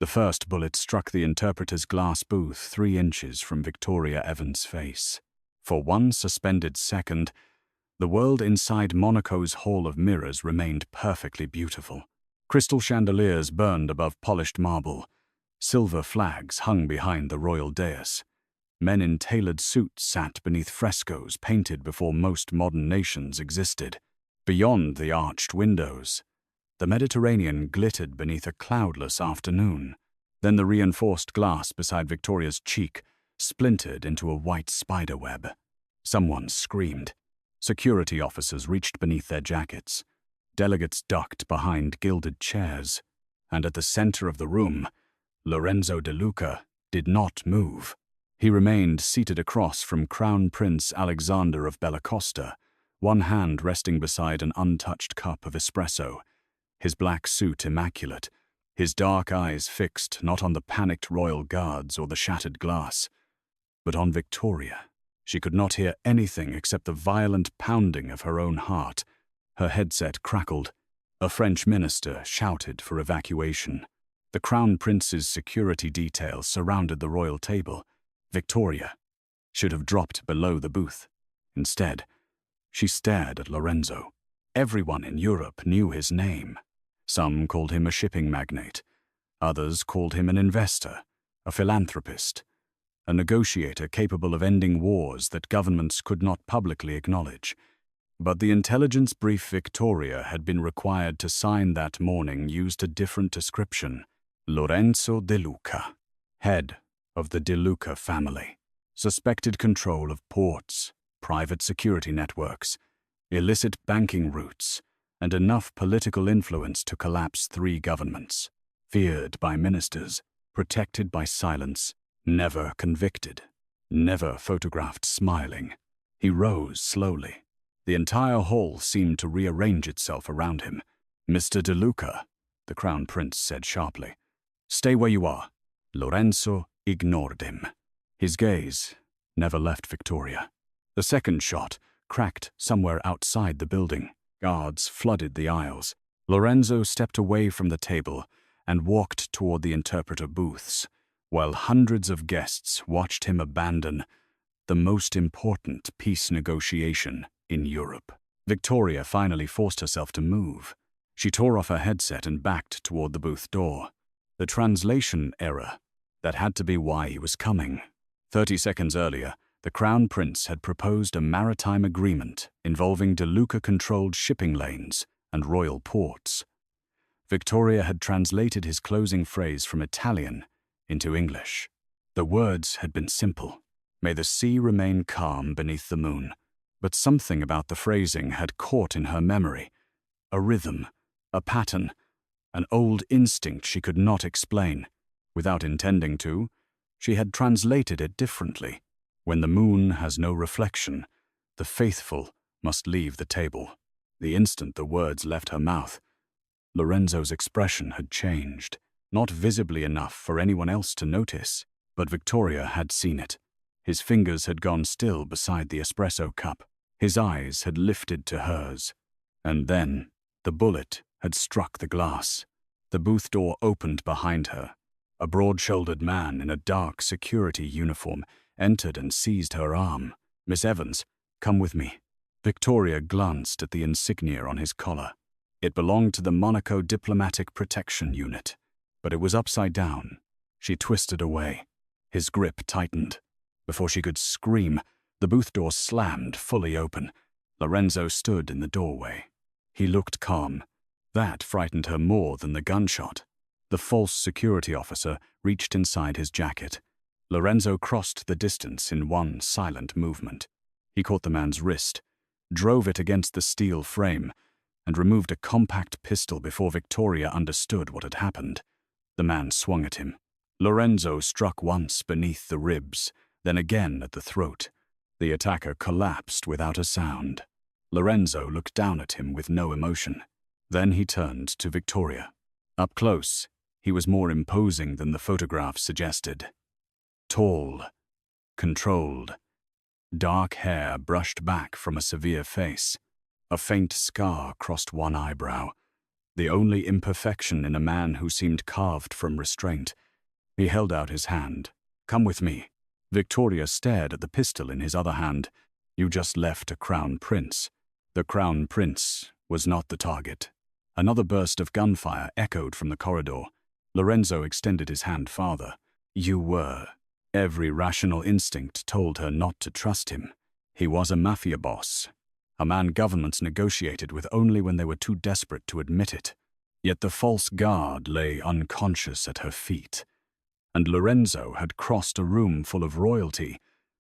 The first bullet struck the interpreter's glass booth 3 inches from Victoria Evans' face. For one suspended second, the world inside Monaco's Hall of Mirrors remained perfectly beautiful. Crystal chandeliers burned above polished marble. Silver flags hung behind the royal dais. Men in tailored suits sat beneath frescoes painted before most modern nations existed. Beyond the arched windows, the Mediterranean glittered beneath a cloudless afternoon. Then the reinforced glass beside Victoria's cheek splintered into a white spiderweb. Someone screamed. Security officers reached beneath their jackets. Delegates ducked behind gilded chairs. And at the center of the room, Lorenzo De Luca did not move. He remained seated across from Crown Prince Alexander of Bellacosta, one hand resting beside an untouched cup of espresso, his black suit immaculate, his dark eyes fixed not on the panicked royal guards or the shattered glass, but on Victoria. She could not hear anything except the violent pounding of her own heart. Her headset crackled. A French minister shouted for evacuation. The Crown Prince's security detail surrounded the royal table. Victoria should have dropped below the booth. Instead, she stared at Lorenzo. Everyone in Europe knew his name. Some called him a shipping magnate. Others called him an investor, a philanthropist, a negotiator capable of ending wars that governments could not publicly acknowledge. But the intelligence brief Victoria had been required to sign that morning used a different description. Lorenzo De Luca, head of the De Luca family, suspected control of ports, private security networks, illicit banking routes, and enough political influence to collapse 3 governments. Feared by ministers, protected by silence, never convicted, never photographed smiling. He rose slowly. The entire hall seemed to rearrange itself around him. "Mr. De Luca," the Crown Prince said sharply. "Stay where you are." Lorenzo ignored him. His gaze never left Victoria. The second shot cracked somewhere outside the building. Guards flooded the aisles. Lorenzo stepped away from the table and walked toward the interpreter booths, while hundreds of guests watched him abandon the most important peace negotiation in Europe. Victoria finally forced herself to move. She tore off her headset and backed toward the booth door. The translation error. That had to be why he was coming. 30 seconds earlier, the Crown Prince had proposed a maritime agreement involving De Luca-controlled shipping lanes and royal ports. Victoria had translated his closing phrase from Italian into English. The words had been simple. "May the sea remain calm beneath the moon." But something about the phrasing had caught in her memory. A rhythm, a pattern, an old instinct she could not explain. Without intending to, she had translated it differently. When the moon has no reflection, the faithful must leave the table. The instant the words left her mouth, Lorenzo's expression had changed, not visibly enough for anyone else to notice, but Victoria had seen it. His fingers had gone still beside the espresso cup. His eyes had lifted to hers. And then the bullet had struck the glass. The booth door opened behind her. A broad-shouldered man in a dark security uniform entered and seized her arm. "Miss Evans, come with me." Victoria glanced at the insignia on his collar. It belonged to the Monaco Diplomatic Protection Unit, but it was upside down. She twisted away. His grip tightened. Before she could scream, the booth door slammed fully open. Lorenzo stood in the doorway. He looked calm. That frightened her more than the gunshot. The false security officer reached inside his jacket. Lorenzo crossed the distance in one silent movement. He caught the man's wrist, drove it against the steel frame, and removed a compact pistol before Victoria understood what had happened. The man swung at him. Lorenzo struck once beneath the ribs, then again at the throat. The attacker collapsed without a sound. Lorenzo looked down at him with no emotion. Then he turned to Victoria. Up close, he was more imposing than the photograph suggested. Tall, controlled, dark hair brushed back from a severe face. A faint scar crossed one eyebrow. the only imperfection in a man who seemed carved from restraint. He held out his hand. "Come with me." Victoria stared at the pistol in his other hand. "You just left a crown prince." The crown prince was not the target. Another burst of gunfire echoed from the corridor. Lorenzo extended his hand farther. "You were." Every rational instinct told her not to trust him. He was a mafia boss, a man governments negotiated with only when they were too desperate to admit it. Yet the false guard lay unconscious at her feet. And Lorenzo had crossed a room full of royalty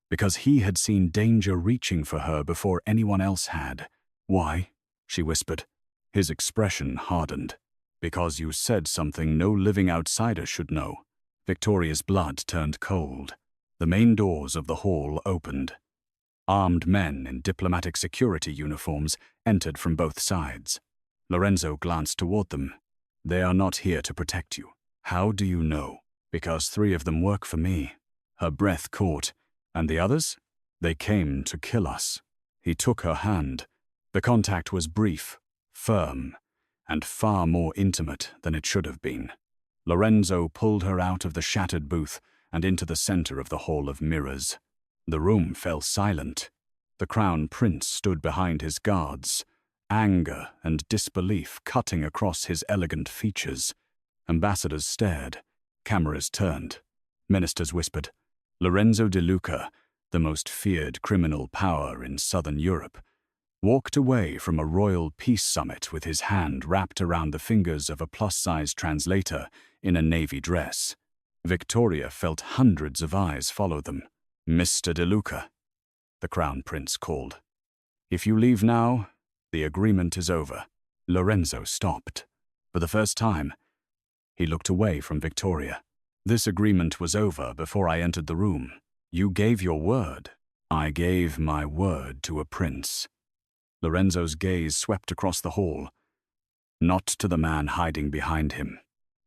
because he had seen danger reaching for her before anyone else had. "Why?" she whispered. His expression hardened. "Because you said something no living outsider should know." Victoria's blood turned cold. The main doors of the hall opened. Armed men in diplomatic security uniforms entered from both sides. Lorenzo glanced toward them. "They are not here to protect you." "How do you know?" "Because 3 of them work for me." Her breath caught. "And the others?" "They came to kill us." He took her hand. The contact was brief, firm, and far more intimate than it should have been. Lorenzo pulled her out of the shattered booth and into the center of the Hall of Mirrors. The room fell silent. The crown prince stood behind his guards, anger and disbelief cutting across his elegant features. Ambassadors stared. Cameras turned. Ministers whispered. Lorenzo De Luca, the most feared criminal power in southern Europe, walked away from a royal peace summit with his hand wrapped around the fingers of a plus-size translator in a navy dress. Victoria felt hundreds of eyes follow them. "Mr. De Luca," the crown prince called. "If you leave now, the agreement is over." Lorenzo stopped. For the first time, he looked away from Victoria. "This agreement was over before I entered the room. You gave your word." "I gave my word to a prince." Lorenzo's gaze swept across the hall, not to the man hiding behind him.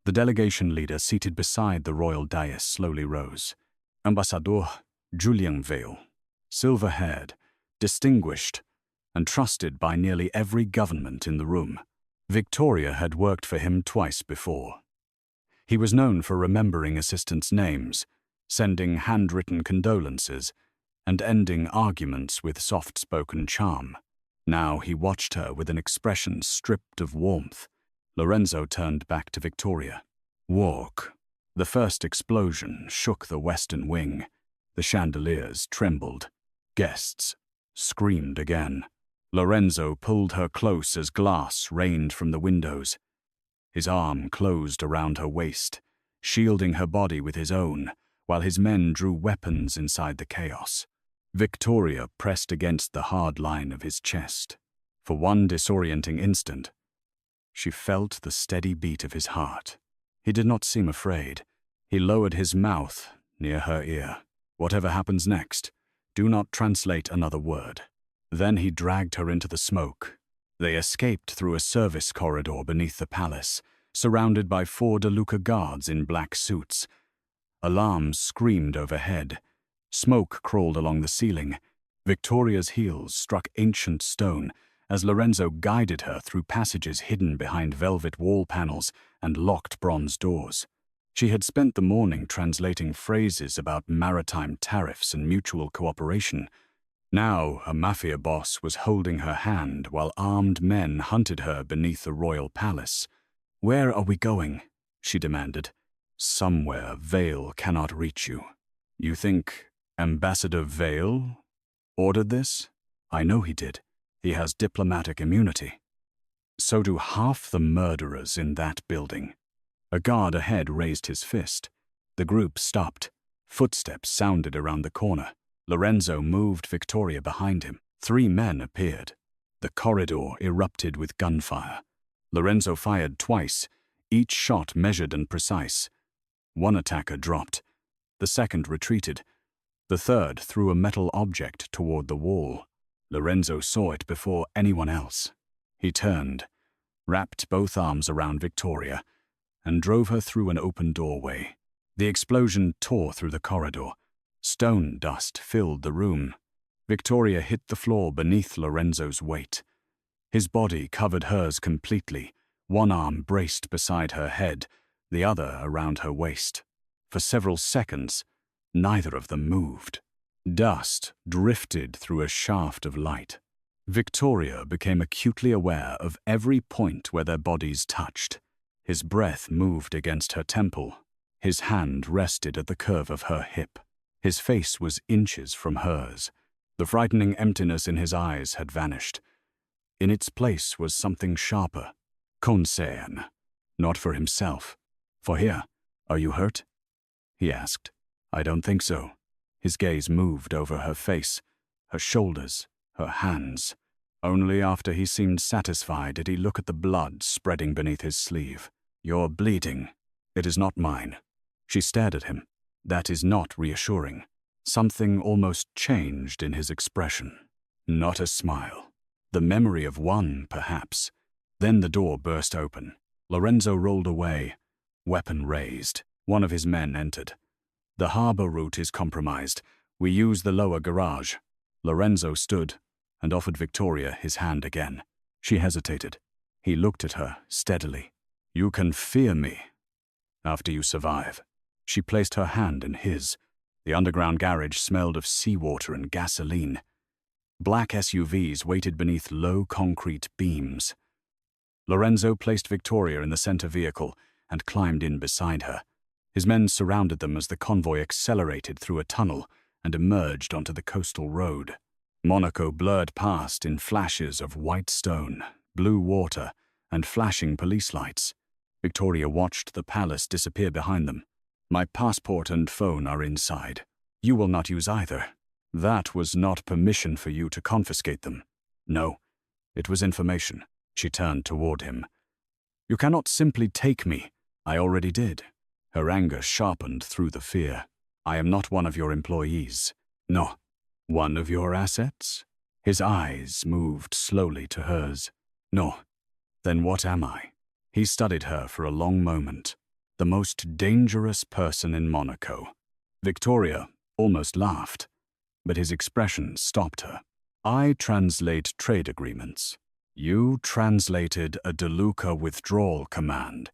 The delegation leader seated beside the royal dais slowly rose. Ambassador Julien Vale, silver-haired, distinguished, and trusted by nearly every government in the room. Victoria had worked for him twice before. He was known for remembering assistants' names, sending handwritten condolences, and ending arguments with soft-spoken charm. Now he watched her with an expression stripped of warmth. Lorenzo turned back to Victoria. "Walk." The first explosion shook the western wing. The chandeliers trembled. Guests screamed again. Lorenzo pulled her close as glass rained from the windows. His arm closed around her waist, shielding her body with his own, while his men drew weapons inside the chaos. Victoria pressed against the hard line of his chest. For one disorienting instant, she felt the steady beat of his heart. He did not seem afraid. He lowered his mouth near her ear. "Whatever happens next, do not translate another word." Then he dragged her into the smoke. They escaped through a service corridor beneath the palace, surrounded by 4 De Luca guards in black suits. Alarms screamed overhead. Smoke crawled along the ceiling. Victoria's heels struck ancient stone as Lorenzo guided her through passages hidden behind velvet wall panels and locked bronze doors. She had spent the morning translating phrases about maritime tariffs and mutual cooperation. Now a mafia boss was holding her hand while armed men hunted her beneath the royal palace. "Where are we going?" she demanded. "Somewhere Vale cannot reach you." "You think Ambassador Vale ordered this?" "I know he did. He has diplomatic immunity." "So do half the murderers in that building." A guard ahead raised his fist. The group stopped. Footsteps sounded around the corner. Lorenzo moved Victoria behind him. 3 men appeared. The corridor erupted with gunfire. Lorenzo fired twice, each shot measured and precise. One attacker dropped. The second retreated. The third threw a metal object toward the wall. Lorenzo saw it before anyone else. He turned, wrapped both arms around Victoria, and drove her through an open doorway. The explosion tore through the corridor. Stone dust filled the room. Victoria hit the floor beneath Lorenzo's weight. His body covered hers completely, one arm braced beside her head, the other around her waist. For several seconds, neither of them moved. Dust drifted through a shaft of light. Victoria became acutely aware of every point where their bodies touched. His breath moved against her temple. His hand rested at the curve of her hip. His face was inches from hers. The frightening emptiness in his eyes had vanished. In its place was something sharper. Concern. Not for himself. For here. Are you hurt? He asked. I don't think so. His gaze moved over her face, her shoulders, her hands. Only after he seemed satisfied did he look at the blood spreading beneath his sleeve. You're bleeding. It is not mine. She stared at him. That is not reassuring. Something almost changed in his expression. Not a smile. The memory of one, perhaps. Then the door burst open. Lorenzo rolled away, weapon raised. One of his men entered. The harbor route is compromised. We use the lower garage. Lorenzo stood and offered Victoria his hand again. She hesitated. He looked at her steadily. You can fear me after you survive. She placed her hand in his. The underground garage smelled of seawater and gasoline. Black SUVs waited beneath low concrete beams. Lorenzo placed Victoria in the center vehicle and climbed in beside her. His men surrounded them as the convoy accelerated through a tunnel and emerged onto the coastal road. Monaco blurred past in flashes of white stone, blue water, and flashing police lights. Victoria watched the palace disappear behind them. My passport and phone are inside. You will not use either. That was not permission for you to confiscate them. No, it was information. She turned toward him. You cannot simply take me. I already did. Her anger sharpened through the fear. I am not one of your employees. No. One of your assets? His eyes moved slowly to hers. No. Then what am I? He studied her for a long moment. The most dangerous person in Monaco. Victoria almost laughed, but his expression stopped her. I translate trade agreements. You translated a De Luca withdrawal command,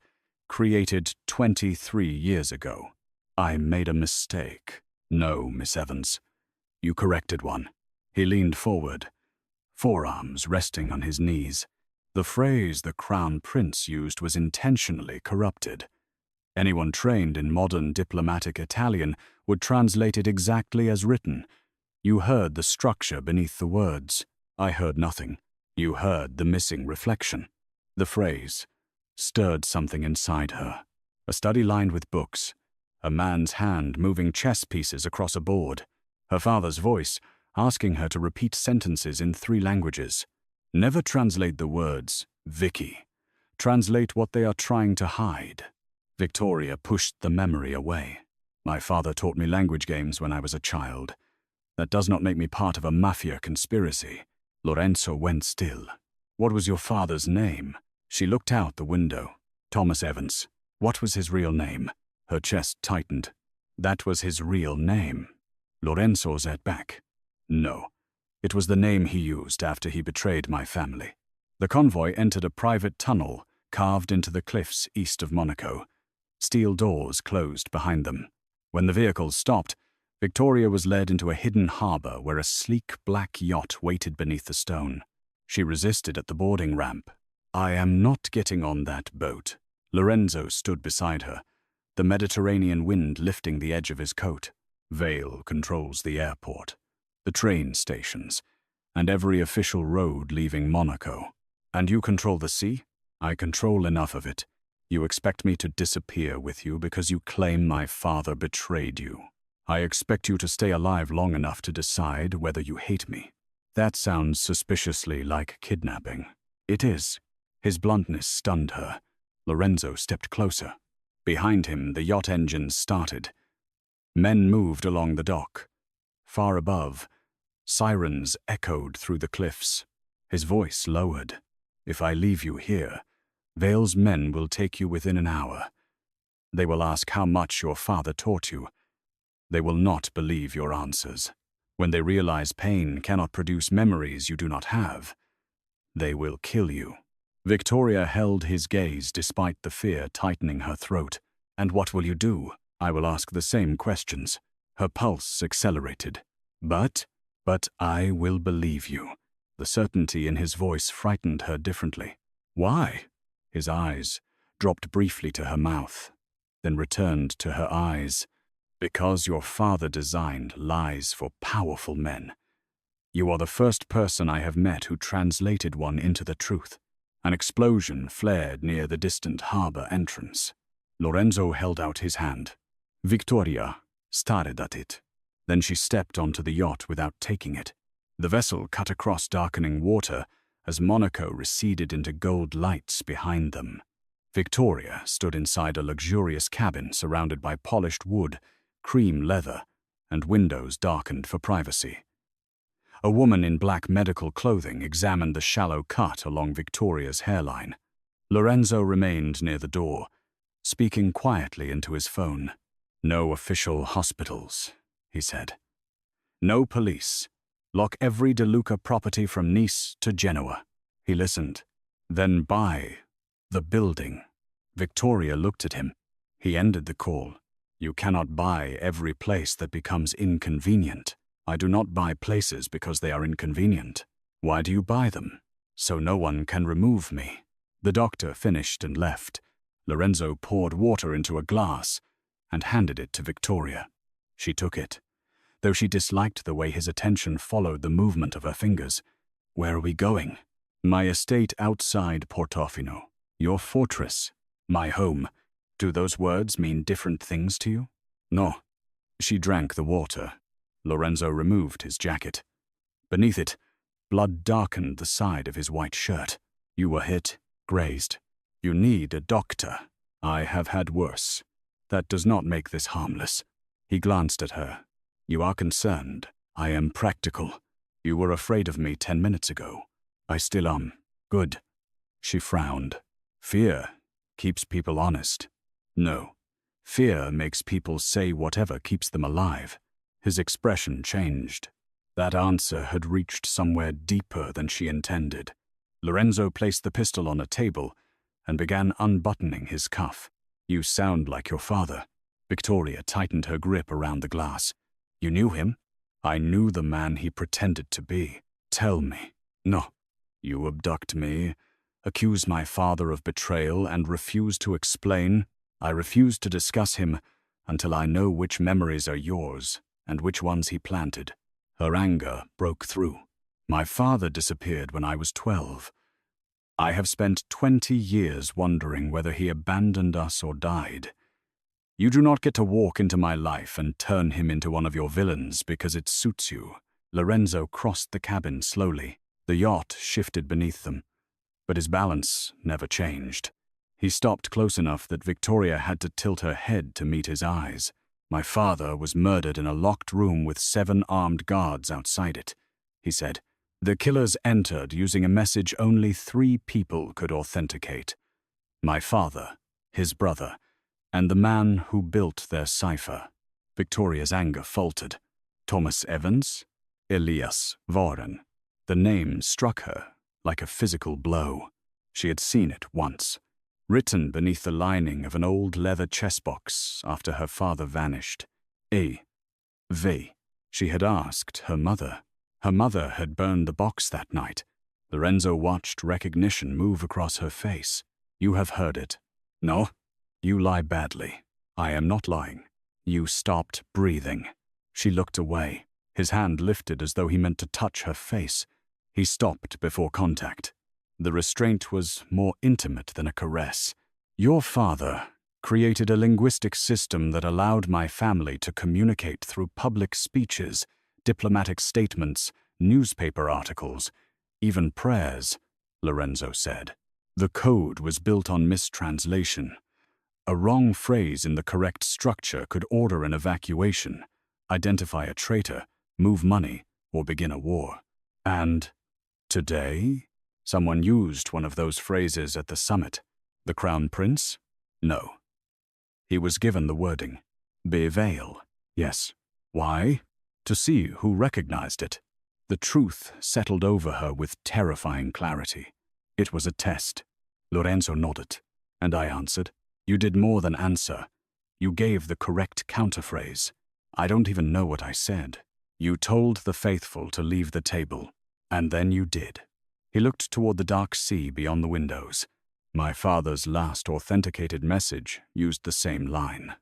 created 23 years ago. I made a mistake. No, Miss Evans. You corrected one. He leaned forward, forearms resting on his knees. The phrase the Crown Prince used was intentionally corrupted. Anyone trained in modern diplomatic Italian would translate it exactly as written. You heard the structure beneath the words. I heard nothing. You heard the missing reflection. The phrase stirred something inside her. A study lined with books. A man's hand moving chess pieces across a board. Her father's voice asking her to repeat sentences in 3 languages. Never translate the words, Vicky. Translate what they are trying to hide. Victoria pushed the memory away. My father taught me language games when I was a child. That does not make me part of a mafia conspiracy. Lorenzo went still. What was your father's name? She looked out the window. Thomas Evans. What was his real name? Her chest tightened. That was his real name. Lorenzo sat back. No. It was the name he used after he betrayed my family. The convoy entered a private tunnel carved into the cliffs east of Monaco. Steel doors closed behind them. When the vehicles stopped, Victoria was led into a hidden harbor where a sleek black yacht waited beneath the stone. She resisted at the boarding ramp. I am not getting on that boat. Lorenzo stood beside her, the Mediterranean wind lifting the edge of his coat. Vale controls the airport, the train stations, and every official road leaving Monaco. And you control the sea? I control enough of it. You expect me to disappear with you because you claim my father betrayed you. I expect you to stay alive long enough to decide whether you hate me. That sounds suspiciously like kidnapping. It is. His bluntness stunned her. Lorenzo stepped closer. Behind him, the yacht engines started. Men moved along the dock. Far above, sirens echoed through the cliffs. His voice lowered. If I leave you here, Vale's men will take you within an hour. They will ask how much your father taught you. They will not believe your answers. When they realize pain cannot produce memories you do not have, they will kill you. Victoria held his gaze despite the fear tightening her throat. "And what will you do?" "I will ask the same questions." Her pulse accelerated. But I will believe you." The certainty in his voice frightened her differently. "Why?" His eyes dropped briefly to her mouth, then returned to her eyes. "Because your father designed lies for powerful men. You are the first person I have met who translated one into the truth." An explosion flared near the distant harbor entrance. Lorenzo held out his hand. Victoria stared at it. Then she stepped onto the yacht without taking it. The vessel cut across darkening water as Monaco receded into gold lights behind them. Victoria stood inside a luxurious cabin surrounded by polished wood, cream leather, and windows darkened for privacy. A woman in black medical clothing examined the shallow cut along Victoria's hairline. Lorenzo remained near the door, speaking quietly into his phone. "No official hospitals," he said. "No police. Lock every De Luca property from Nice to Genoa." He listened. "Then buy the building." Victoria looked at him. He ended the call. "You cannot buy every place that becomes inconvenient." "I do not buy places because they are inconvenient." "Why do you buy them?" "So no one can remove me." The doctor finished and left. Lorenzo poured water into a glass and handed it to Victoria. She took it, though she disliked the way his attention followed the movement of her fingers. "Where are we going?" "My estate outside Portofino. Your fortress. My home. Do those words mean different things to you?" "No." She drank the water. Lorenzo removed his jacket. Beneath it, blood darkened the side of his white shirt. "You were hit, grazed. You need a doctor. I have had worse. That does not make this harmless." He glanced at her. "You are concerned. I am practical. You were afraid of me 10 minutes ago. I still am. Good." She frowned. "Fear keeps people honest." "No. Fear makes people say whatever keeps them alive." His expression changed. That answer had reached somewhere deeper than she intended. Lorenzo placed the pistol on a table and began unbuttoning his cuff. "You sound like your father." Victoria tightened her grip around the glass. "You knew him?" "I knew the man he pretended to be." "Tell me." "No." "You abduct me, accuse my father of betrayal, and refuse to explain." "I refuse to discuss him until I know which memories are yours and which ones he planted." Her anger broke through. "My father disappeared when I was 12. I have spent 20 years wondering whether he abandoned us or died. You do not get to walk into my life and turn him into one of your villains because it suits you." Lorenzo crossed the cabin slowly. The yacht shifted beneath them, but his balance never changed. He stopped close enough that Victoria had to tilt her head to meet his eyes. "My father was murdered in a locked room with 7 armed guards outside it," he said. "The killers entered using a message only 3 people could authenticate. My father, his brother, and the man who built their cipher." Victoria's anger faltered. "Thomas Evans? Elias Vaughan." The name struck her like a physical blow. She had seen it once, written beneath the lining of an old leather chess box after her father vanished. V. She had asked her mother. Her mother had burned the box that night. Lorenzo watched recognition move across her face. "You have heard it." "No." "You lie badly." "I am not lying." "You stopped breathing." She looked away. His hand lifted as though he meant to touch her face. He stopped before contact. The restraint was more intimate than a caress. "Your father created a linguistic system that allowed my family to communicate through public speeches, diplomatic statements, newspaper articles, even prayers," Lorenzo said. "The code was built on mistranslation. A wrong phrase in the correct structure could order an evacuation, identify a traitor, move money, or begin a war. And today, someone used one of those phrases at the summit. The Crown Prince? No. He was given the wording. Betrayal. Yes. Why? To see who recognized it. The truth settled over her with terrifying clarity. It was a test. Lorenzo nodded, and I answered. You did more than answer. You gave the correct counterphrase. I don't even know what I said. You told the faithful to leave the table, and then you did. He looked toward the dark sea beyond the windows. My father's last authenticated message used the same line.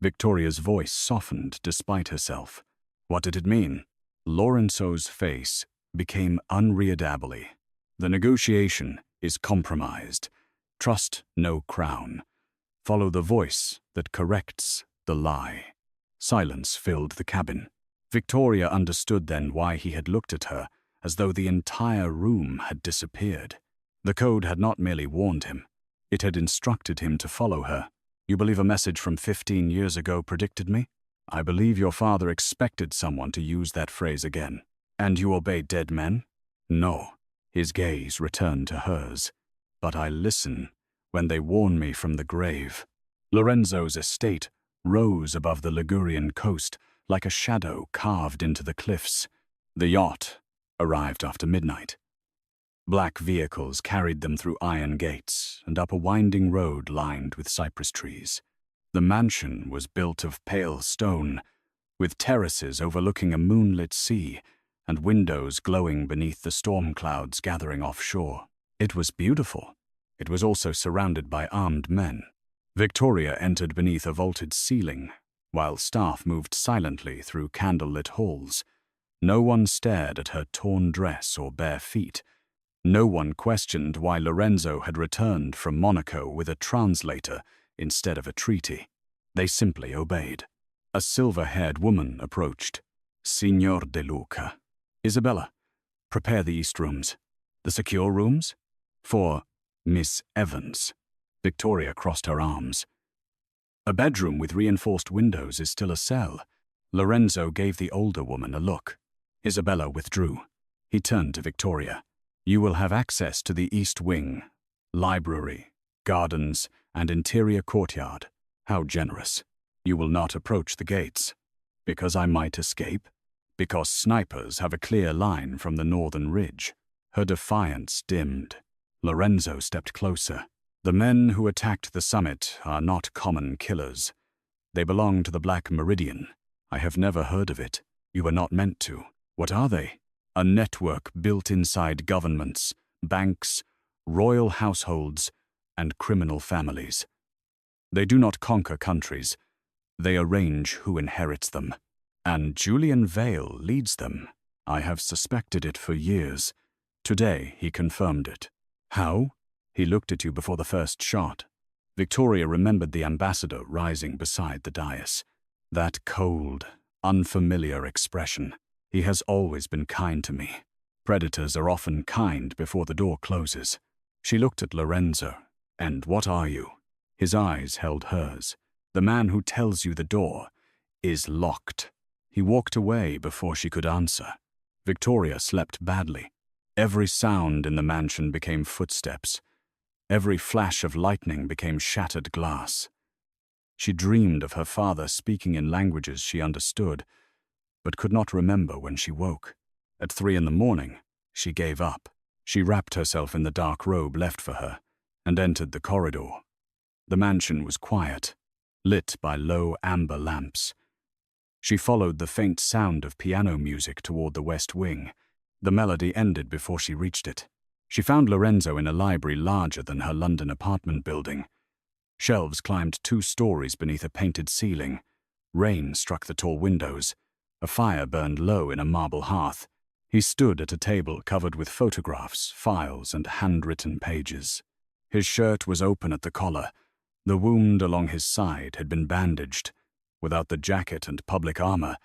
Victoria's voice softened despite herself. What did it mean? Lorenzo's face became unreadably. The negotiation is compromised. Trust no crown. Follow the voice that corrects the lie. Silence filled the cabin. Victoria understood then why he had looked at her as though the entire room had disappeared. The code had not merely warned him. It had instructed him to follow her. You believe a message from 15 years ago predicted me? I believe your father expected someone to use that phrase again. And you obey dead men? No. His gaze returned to hers. But I listen when they warn me from the grave. Lorenzo's estate rose above the Ligurian coast like a shadow carved into the cliffs. The yacht arrived after midnight. Black vehicles carried them through iron gates and up a winding road lined with cypress trees. The mansion was built of pale stone, with terraces overlooking a moonlit sea and windows glowing beneath the storm clouds gathering offshore. It was beautiful. It was also surrounded by armed men. Victoria entered beneath a vaulted ceiling, while staff moved silently through candlelit halls. No one stared at her torn dress or bare feet. No one questioned why Lorenzo had returned from Monaco with a translator instead of a treaty. They simply obeyed. A silver-haired woman approached. Signor De Luca. Isabella, prepare the east rooms. The secure rooms? For Miss Evans. Victoria crossed her arms. A bedroom with reinforced windows is still a cell. Lorenzo gave the older woman a look. Isabella withdrew. He turned to Victoria. You will have access to the east wing, library, gardens, and interior courtyard. How generous. You will not approach the gates. Because I might escape? Because snipers have a clear line from the northern ridge. Her defiance dimmed. Lorenzo stepped closer. The men who attacked the summit are not common killers. They belong to the Black Meridian. I have never heard of it. You were not meant to. What are they? A network built inside governments, banks, royal households, and criminal families. They do not conquer countries. They arrange who inherits them. And Julian Vale leads them. I have suspected it for years. Today he confirmed it. How? He looked at you before the first shot. Victoria remembered the ambassador rising beside the dais. That cold, unfamiliar expression. He has always been kind to me. Predators are often kind before the door closes. She looked at Lorenzo. And what are you? His eyes held hers. The man who tells you the door is locked. He walked away before she could answer. Victoria slept badly. Every sound in the mansion became footsteps. Every flash of lightning became shattered glass. She dreamed of her father speaking in languages she understood, but could not remember when she woke. At 3 a.m, she gave up. She wrapped herself in the dark robe left for her and entered the corridor. The mansion was quiet, lit by low amber lamps. She followed the faint sound of piano music toward the west wing. The melody ended before she reached it. She found Lorenzo in a library larger than her London apartment building. Shelves climbed 2 stories beneath a painted ceiling. Rain struck the tall windows. A fire burned low in a marble hearth. He stood at a table covered with photographs, files, and handwritten pages. His shirt was open at the collar. The wound along his side had been bandaged. Without the jacket and public armor,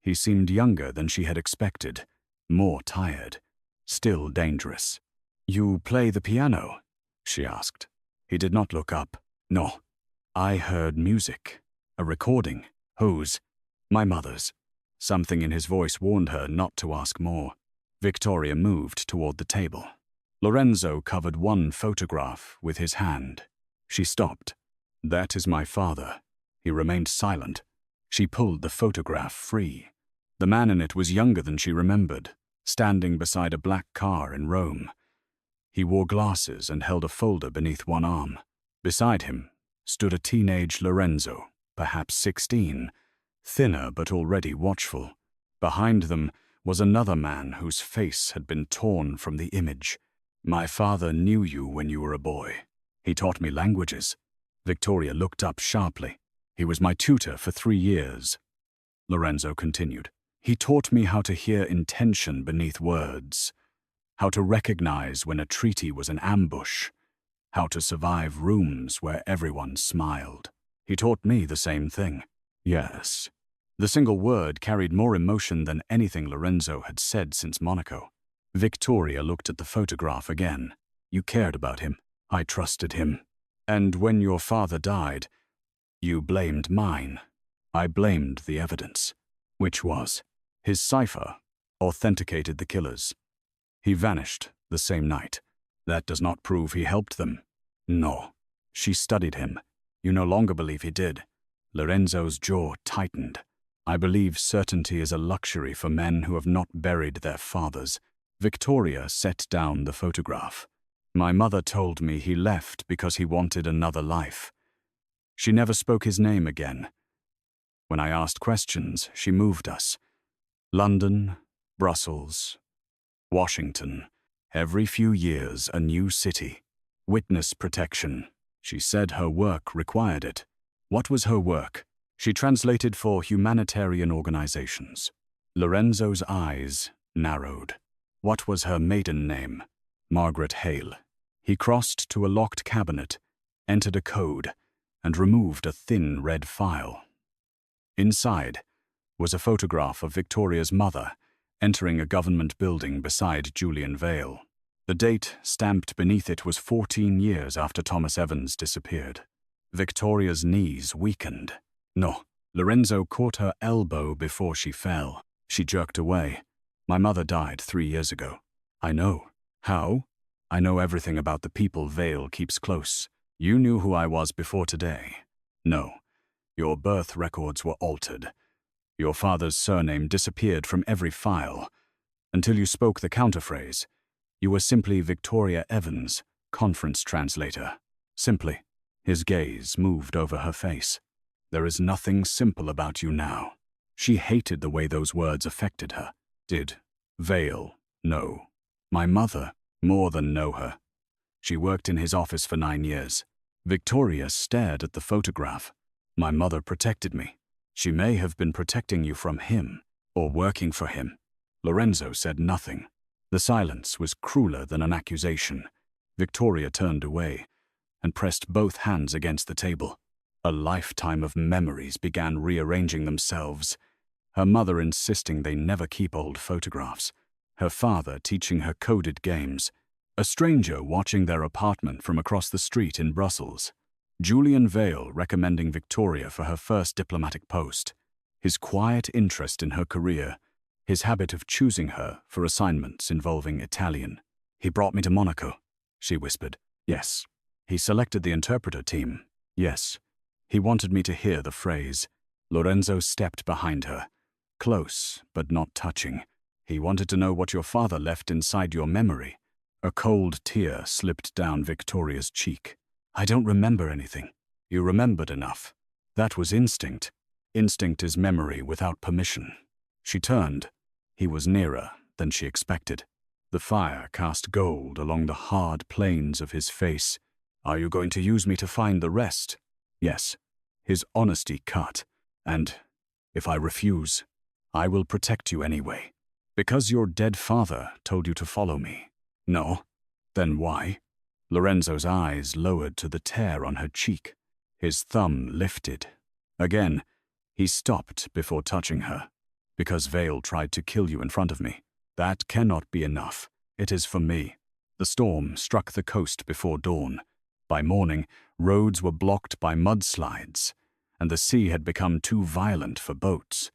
he seemed younger than she had expected, more tired, still dangerous. You play the piano? She asked. He did not look up. No. I heard music. A recording. Whose? My mother's. Something in his voice warned her not to ask more. Victoria moved toward the table. Lorenzo covered one photograph with his hand. She stopped. That is my father. He remained silent. She pulled the photograph free. The man in it was younger than she remembered, standing beside a black car in Rome. He wore glasses and held a folder beneath one arm. Beside him stood a teenage Lorenzo, perhaps 16, thinner but already watchful. Behind them was another man whose face had been torn from the image. "My father knew you when you were a boy. He taught me languages." Victoria looked up sharply. "He was my tutor for 3 years." Lorenzo continued. "He taught me how to hear intention beneath words, how to recognize when a treaty was an ambush, how to survive rooms where everyone smiled. He taught me the same thing." Yes. The single word carried more emotion than anything Lorenzo had said since Monaco. Victoria looked at the photograph again. "You cared about him. I trusted him. And when your father died, you blamed mine. I blamed the evidence." Which was? His cipher authenticated the killers. He vanished the same night. That does not prove he helped them. No. She studied him. You no longer believe he did. Lorenzo's jaw tightened. "I believe certainty is a luxury for men who have not buried their fathers." Victoria set down the photograph. "My mother told me he left because he wanted another life. She never spoke his name again. When I asked questions, she moved us. London, Brussels, Washington. Every few years, a new city. Witness protection. She said her work required it." What was her work? She translated for humanitarian organizations. Lorenzo's eyes narrowed. What was her maiden name? Margaret Hale. He crossed to a locked cabinet, entered a code, and removed a thin red file. Inside was a photograph of Victoria's mother entering a government building beside Julian Vale. The date stamped beneath it was 14 years after Thomas Evans disappeared. Victoria's knees weakened. No, Lorenzo caught her elbow before she fell. She jerked away. "My mother died 3 years ago." "I know." "How?" "I know everything about the people Vale keeps close. You knew who I was before today." "No. Your birth records were altered. Your father's surname disappeared from every file. Until you spoke the counterphrase, you were simply Victoria Evans, conference translator. Simply." His gaze moved over her face. "There is nothing simple about you now." She hated the way those words affected her. Did Vale know? My mother, more than know her. She worked in his office for 9 years. Victoria stared at the photograph. "My mother protected me. She may have been protecting you from him, or working for him." Lorenzo said nothing. The silence was crueler than an accusation. Victoria turned away and pressed both hands against the table. A lifetime of memories began rearranging themselves. Her mother insisting they never keep old photographs. Her father teaching her coded games. A stranger watching their apartment from across the street in Brussels. Julian Vale recommending Victoria for her first diplomatic post. His quiet interest in her career. His habit of choosing her for assignments involving Italian. "He brought me to Monaco," she whispered. "Yes." "He selected the interpreter team." "Yes." "He wanted me to hear the phrase." Lorenzo stepped behind her, close but not touching. "He wanted to know what your father left inside your memory." A cold tear slipped down Victoria's cheek. "I don't remember anything." "You remembered enough. That was instinct. Instinct is memory without permission." She turned. He was nearer than she expected. The fire cast gold along the hard planes of his face. "Are you going to use me to find the rest?" "Yes." His honesty cut. "And if I refuse, I will protect you anyway." "Because your dead father told you to follow me." "No." "Then why?" Lorenzo's eyes lowered to the tear on her cheek. His thumb lifted. Again, he stopped before touching her. "Because Vale tried to kill you in front of me. That cannot be enough. It is for me." The storm struck the coast before dawn. By morning, roads were blocked by mudslides, and the sea had become too violent for boats.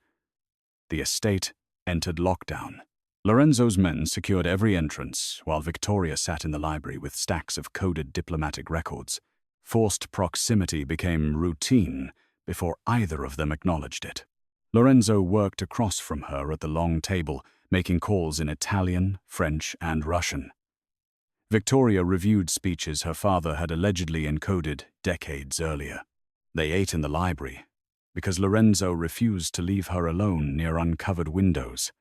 The estate entered lockdown. Lorenzo's men secured every entrance, while Victoria sat in the library with stacks of coded diplomatic records. Forced proximity became routine before either of them acknowledged it. Lorenzo worked across from her at the long table, making calls in Italian, French, and Russian. Victoria reviewed speeches her father had allegedly encoded decades earlier. They ate in the library, because Lorenzo refused to leave her alone near uncovered windows.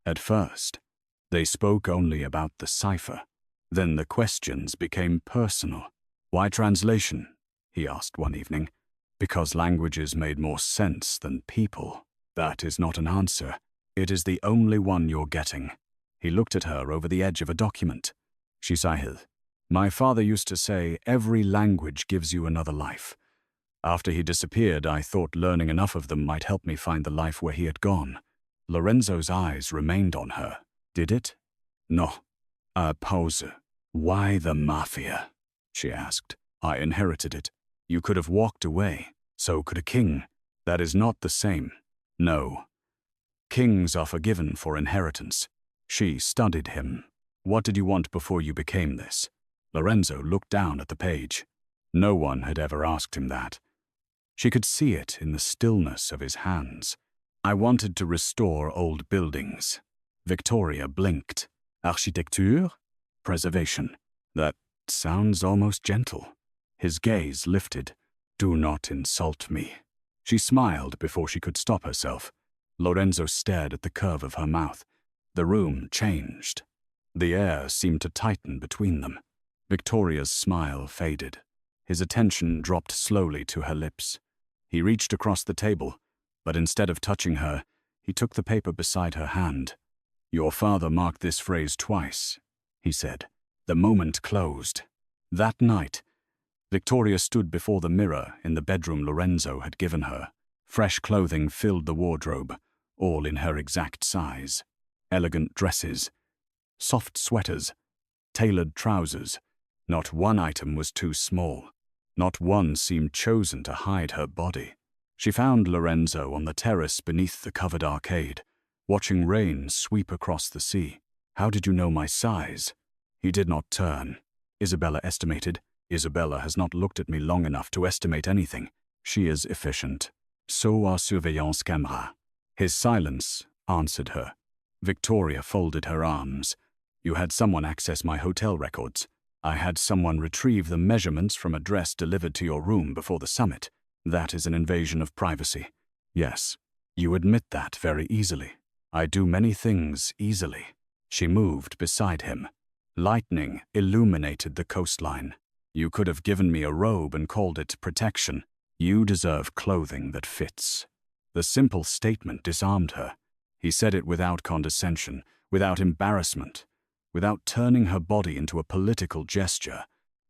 At first, they spoke only about the cipher. Then the questions became personal. "Why translation?" he asked one evening. "Because languages made more sense than people." "That is not an answer. It is the only one you're getting." He looked at her over the edge of a document. She sighed. "My father used to say, every language gives you another life. After he disappeared, I thought learning enough of them might help me find the life where he had gone." Lorenzo's eyes remained on her. "Did it?" "No." A pause. "Why the Mafia?" she asked. "I inherited it. You could have walked away. So could a king. That is not the same." "No. Kings are forgiven for inheritance." She studied him. "What did you want before you became this?" Lorenzo looked down at the page. No one had ever asked him that. She could see it in the stillness of his hands. "I wanted to restore old buildings." Victoria blinked. "Architecture?" "Preservation." "That sounds almost gentle." His gaze lifted. "Do not insult me." She smiled before she could stop herself. Lorenzo stared at the curve of her mouth. The room changed. The air seemed to tighten between them. Victoria's smile faded. His attention dropped slowly to her lips. He reached across the table, but instead of touching her, he took the paper beside her hand. "Your father marked this phrase twice," he said. The moment closed. That night, Victoria stood before the mirror in the bedroom Lorenzo had given her. Fresh clothing filled the wardrobe, all in her exact size. Elegant dresses, soft sweaters, tailored trousers. Not one item was too small. Not one seemed chosen to hide her body. She found Lorenzo on the terrace beneath the covered arcade, watching rain sweep across the sea. "How did you know my size?" He did not turn. Isabella estimated. Isabella has not looked at me long enough to estimate anything. She is efficient. So are surveillance cameras. His silence answered her. Victoria folded her arms. "You had someone access my hotel records. I had someone retrieve the measurements from a dress delivered to your room before the summit. That is an invasion of privacy." "Yes, you admit that very easily." "I do many things easily." She moved beside him. Lightning illuminated the coastline. "You could have given me a robe and called it protection. You deserve clothing that fits." The simple statement disarmed her. He said it without condescension, without embarrassment, without turning her body into a political gesture.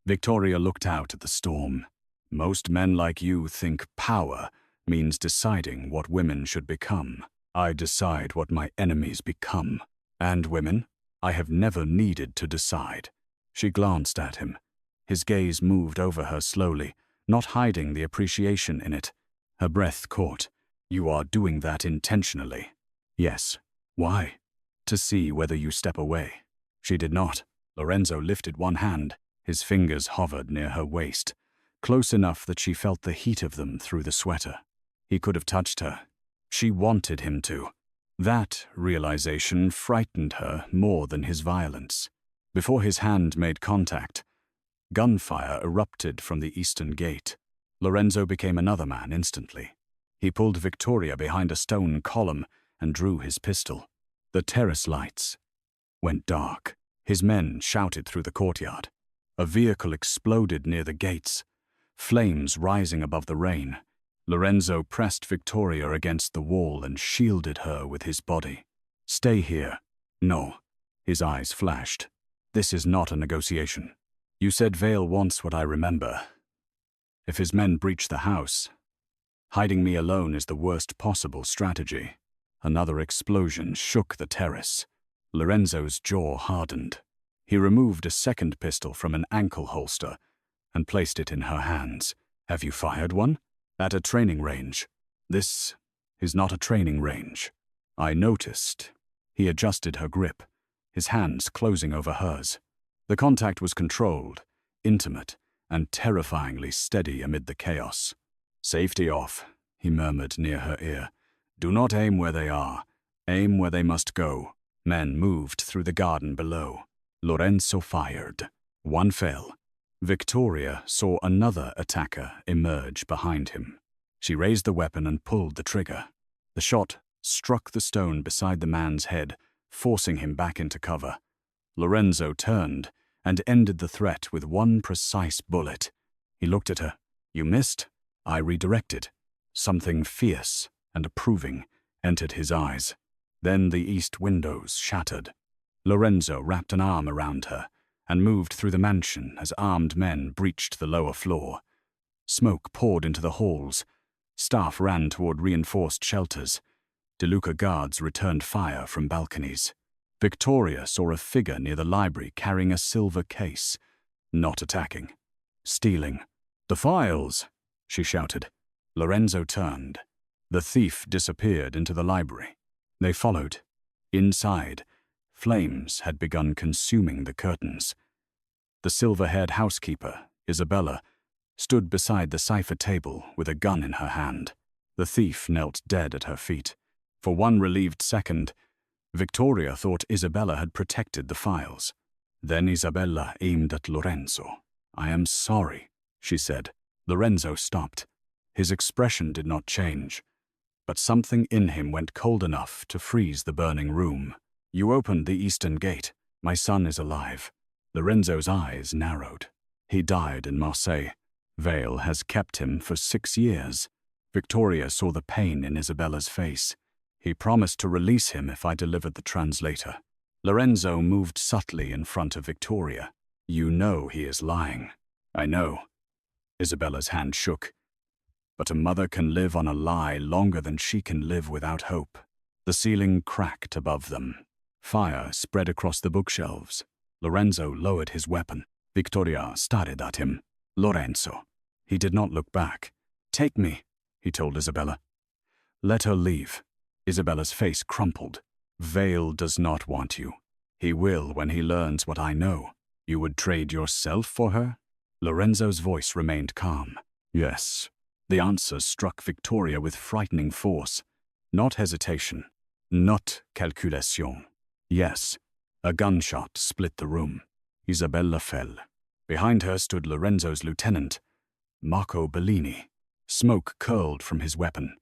Victoria looked out at the storm. "Most men like you think power means deciding what women should become. I decide what my enemies become. And women, I have never needed to decide." She glanced at him. His gaze moved over her slowly, not hiding the appreciation in it. Her breath caught. "You are doing that intentionally." "Yes." "Why?" "To see whether you step away." She did not. Lorenzo lifted one hand. His fingers hovered near her waist, close enough that she felt the heat of them through the sweater. He could have touched her. She wanted him to. That realization frightened her more than his violence. Before his hand made contact, gunfire erupted from the eastern gate. Lorenzo became another man instantly. He pulled Victoria behind a stone column and drew his pistol. The terrace lights went dark. His men shouted through the courtyard. A vehicle exploded near the gates, flames rising above the rain. Lorenzo pressed Victoria against the wall and shielded her with his body. "Stay here." "No." His eyes flashed. "This is not a negotiation. You said Vale wants what I remember. If his men breach the house, hiding me alone is the worst possible strategy." Another explosion shook the terrace. Lorenzo's jaw hardened. He removed a second pistol from an ankle holster and placed it in her hands. "Have you fired one?" "At a training range." "This is not a training range." "I noticed." He adjusted her grip, his hands closing over hers. The contact was controlled, intimate, and terrifyingly steady amid the chaos. "Safety off," he murmured near her ear. "Do not aim where they are. Aim where they must go." Men moved through the garden below. Lorenzo fired. One fell. Victoria saw another attacker emerge behind him. She raised the weapon and pulled the trigger. The shot struck the stone beside the man's head, forcing him back into cover. Lorenzo turned and ended the threat with one precise bullet. He looked at her. "You missed." I redirected. Something fierce and approving entered his eyes. Then the east windows shattered. Lorenzo wrapped an arm around her and moved through the mansion as armed men breached the lower floor. Smoke poured into the halls. Staff ran toward reinforced shelters. De Luca guards returned fire from balconies. Victoria saw a figure near the library carrying a silver case. Not attacking. Stealing. "The files!" she shouted. Lorenzo turned. The thief disappeared into the library. They followed. Inside, flames had begun consuming the curtains. The silver-haired housekeeper, Isabella, stood beside the cipher table with a gun in her hand. The thief knelt dead at her feet. For one relieved second, Victoria thought Isabella had protected the files. Then Isabella aimed at Lorenzo. "I am sorry," she said. Lorenzo stopped. His expression did not change, but something in him went cold enough to freeze the burning room. "You opened the eastern gate. My son is alive." Lorenzo's eyes narrowed. "He died in Marseille. Vale has kept him for 6 years." Victoria saw the pain in Isabella's face. "He promised to release him if I delivered the translator." Lorenzo moved subtly in front of Victoria. "You know he is lying." "I know." Isabella's hand shook. "But a mother can live on a lie longer than she can live without hope." The ceiling cracked above them. Fire spread across the bookshelves. Lorenzo lowered his weapon. Victoria stared at him. "Lorenzo." He did not look back. "Take me," he told Isabella. "Let her leave." Isabella's face crumpled. "Vale does not want you. He will when he learns what I know. You would trade yourself for her?" Lorenzo's voice remained calm. "Yes." The answer struck Victoria with frightening force. Not hesitation. Not calculation. Yes. A gunshot split the room. Isabella fell. Behind her stood Lorenzo's lieutenant, Marco Bellini. Smoke curled from his weapon.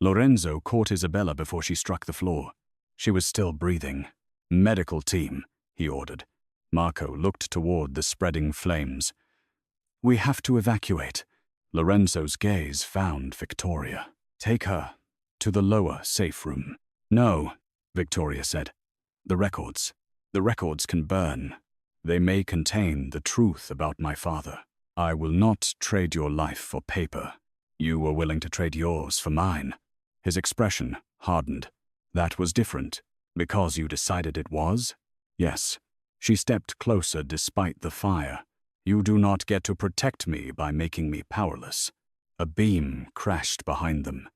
Lorenzo caught Isabella before she struck the floor. She was still breathing. "Medical team," he ordered. Marco looked toward the spreading flames. "We have to evacuate." Lorenzo's gaze found Victoria. "Take her to the lower safe room." "No," Victoria said. The records can burn. They may contain the truth about my father. I will not trade your life for paper. You were willing to trade yours for mine." His expression hardened. "That was different, because you decided it was?" "Yes." She stepped closer despite the fire. "You do not get to protect me by making me powerless." A beam crashed behind them.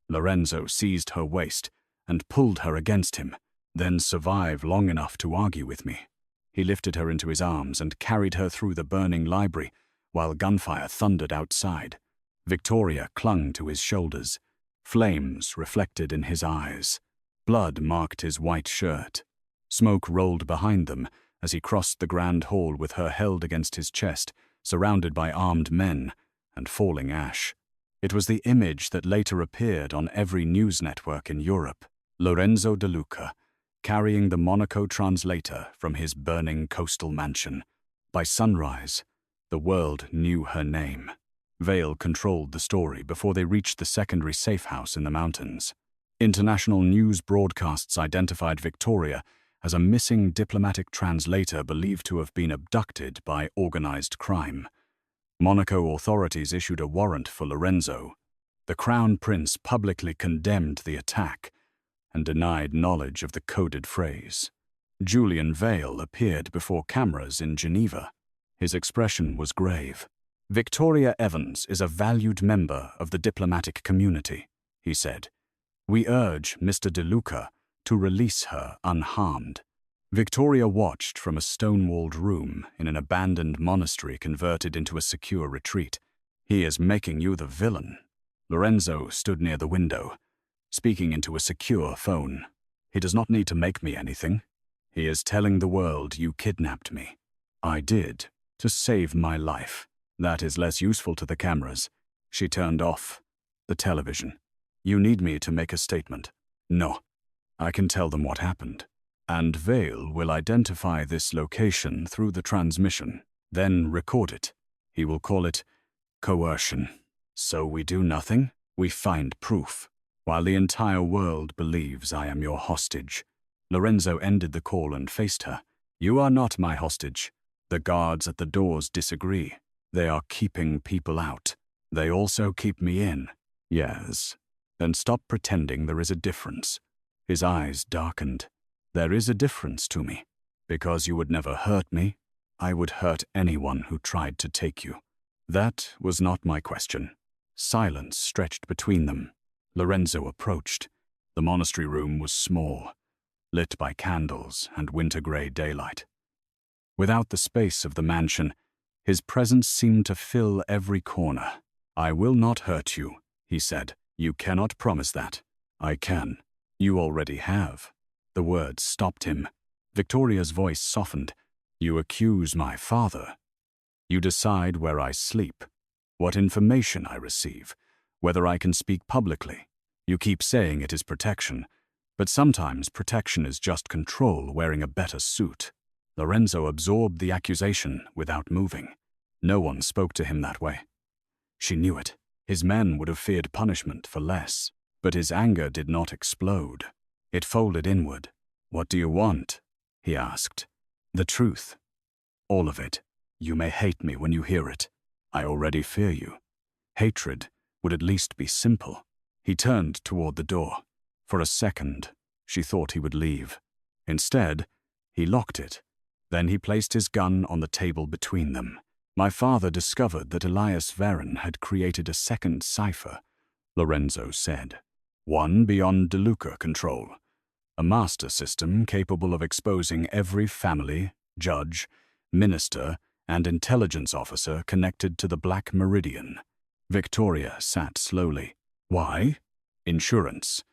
Lorenzo seized her waist and pulled her against him, then survived long enough to argue with me. He lifted her into his arms and carried her through the burning library while gunfire thundered outside. Victoria clung to his shoulders. Flames reflected in his eyes. Blood marked his white shirt. Smoke rolled behind them as he crossed the grand hall with her held against his chest, surrounded by armed men and falling ash. It was the image that later appeared on every news network in Europe. Lorenzo De Luca, carrying the Monaco translator from his burning coastal mansion. By sunrise, the world knew her name. Vale controlled the story before they reached the secondary safe house in the mountains. International news broadcasts identified Victoria as a missing diplomatic translator believed to have been abducted by organized crime. Monaco authorities issued a warrant for Lorenzo. The Crown Prince publicly condemned the attack and denied knowledge of the coded phrase. Julian Vale appeared before cameras in Geneva. His expression was grave. "Victoria Evans is a valued member of the diplomatic community," he said. "We urge Mr. De Luca to release her unharmed." Victoria watched from a stone-walled room in an abandoned monastery converted into a secure retreat. "He is making you the villain." Lorenzo stood near the window, speaking into a secure phone. "He does not need to make me anything. He is telling the world you kidnapped me." "I did," To save my life. That is less useful to the cameras. She turned off the television. You need me to make a statement. No. I can tell them what happened. And Vale will identify this location through the transmission, then record it. He will call it coercion. So we do nothing, we find proof, while the entire world believes I am your hostage. Lorenzo ended the call and faced her. You are not my hostage. The guards at the doors disagree. They are keeping people out. They also keep me in. Yes. Then stop pretending there is a difference. His eyes darkened. There is a difference to me. Because you would never hurt me, I would hurt anyone who tried to take you. That was not my question. Silence stretched between them. Lorenzo approached. The monastery room was small, lit by candles and winter-gray daylight. Without the space of the mansion, his presence seemed to fill every corner. I will not hurt you, he said. You cannot promise that. I can. You already have. The words stopped him. Victoria's voice softened. You accuse my father. You decide where I sleep, what information I receive, whether I can speak publicly. You keep saying it is protection, but sometimes protection is just control wearing a better suit. Lorenzo absorbed the accusation without moving. No one spoke to him that way. She knew it. His men would have feared punishment for less, but his anger did not explode. It folded inward. What do you want? He asked. The truth. All of it. You may hate me when you hear it. I already fear you. Hatred would at least be simple. He turned toward the door. For a second, she thought he would leave. Instead, he locked it. Then he placed his gun on the table between them. My father discovered that Elias Varron had created a second cipher, Lorenzo said. One beyond De Luca control. A master system capable of exposing every family, judge, minister, and intelligence officer connected to the Black Meridian. Victoria sat slowly. Why? Insurance.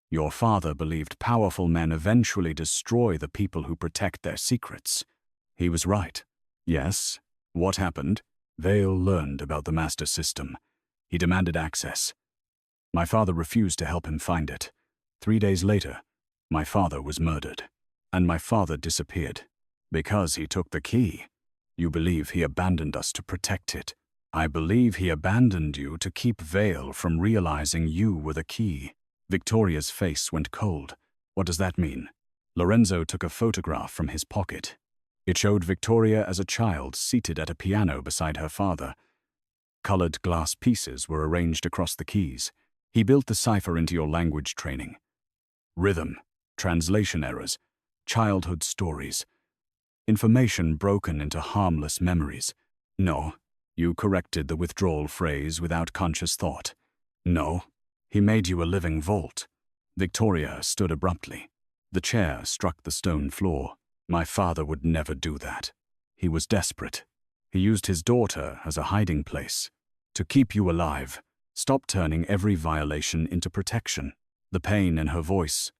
Your father believed powerful men eventually destroy the people who protect their secrets. He was right. Yes. What happened? Vale learned about the master system. He demanded access. My father refused to help him find it. 3 days later, my father was murdered. And my father disappeared. Because he took the key. You believe he abandoned us to protect it. I believe he abandoned you to keep Vale from realizing you were the key. Victoria's face went cold. What does that mean? Lorenzo took a photograph from his pocket. It showed Victoria as a child seated at a piano beside her father. Colored glass pieces were arranged across the keys. He built the cipher into your language training. Rhythm, translation errors, childhood stories. Information broken into harmless memories. No, you corrected the withdrawal phrase without conscious thought. No, he made you a living vault. Victoria stood abruptly. The chair struck the stone floor. My father would never do that. He was desperate. He used his daughter as a hiding place. To keep you alive, stop turning every violation into protection. The pain in her voice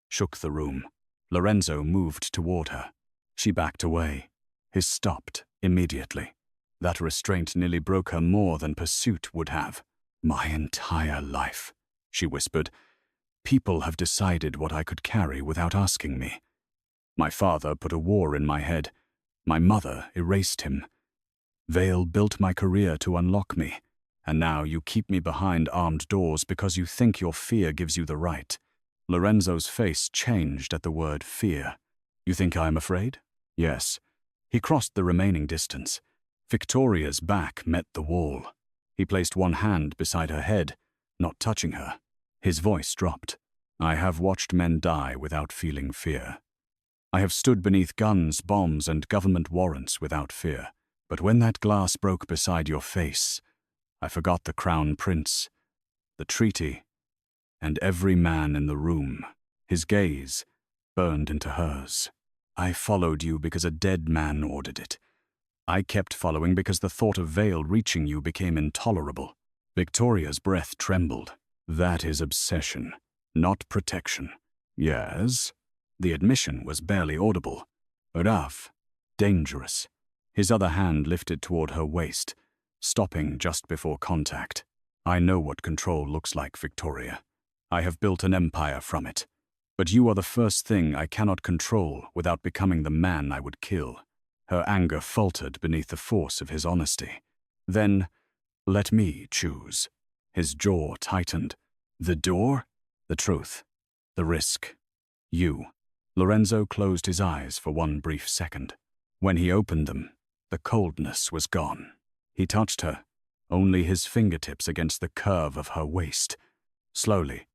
shook the room. Lorenzo moved toward her. She backed away. His stopped immediately. That restraint nearly broke her more than pursuit would have. My entire life, she whispered. People have decided what I could carry without asking me. My father put a war in my head. My mother erased him. Vale built my career to unlock me, and now you keep me behind armed doors because you think your fear gives you the right. Lorenzo's face changed at the word fear. You think I am afraid? Yes. He crossed the remaining distance. Victoria's back met the wall. He placed one hand beside her head, not touching her. His voice dropped. I have watched men die without feeling fear. I have stood beneath guns, bombs, and government warrants without fear. But when that glass broke beside your face, I forgot the crown prince, the treaty, and every man in the room. His gaze burned into hers. I followed you because a dead man ordered it. I kept following because the thought of Vale reaching you became intolerable. Victoria's breath trembled. That is obsession, not protection. Yes? The admission was barely audible. Rough, dangerous. His other hand lifted toward her waist, stopping just before contact. I know what control looks like, Victoria. I have built an empire from it. But you are the first thing I cannot control without becoming the man I would kill. Her anger faltered beneath the force of his honesty. Then, let me choose. His jaw tightened. The door? The truth. The risk. You. Lorenzo closed his eyes for one brief second. When he opened them, the coldness was gone. He touched her, only his fingertips against the curve of her waist. Slowly,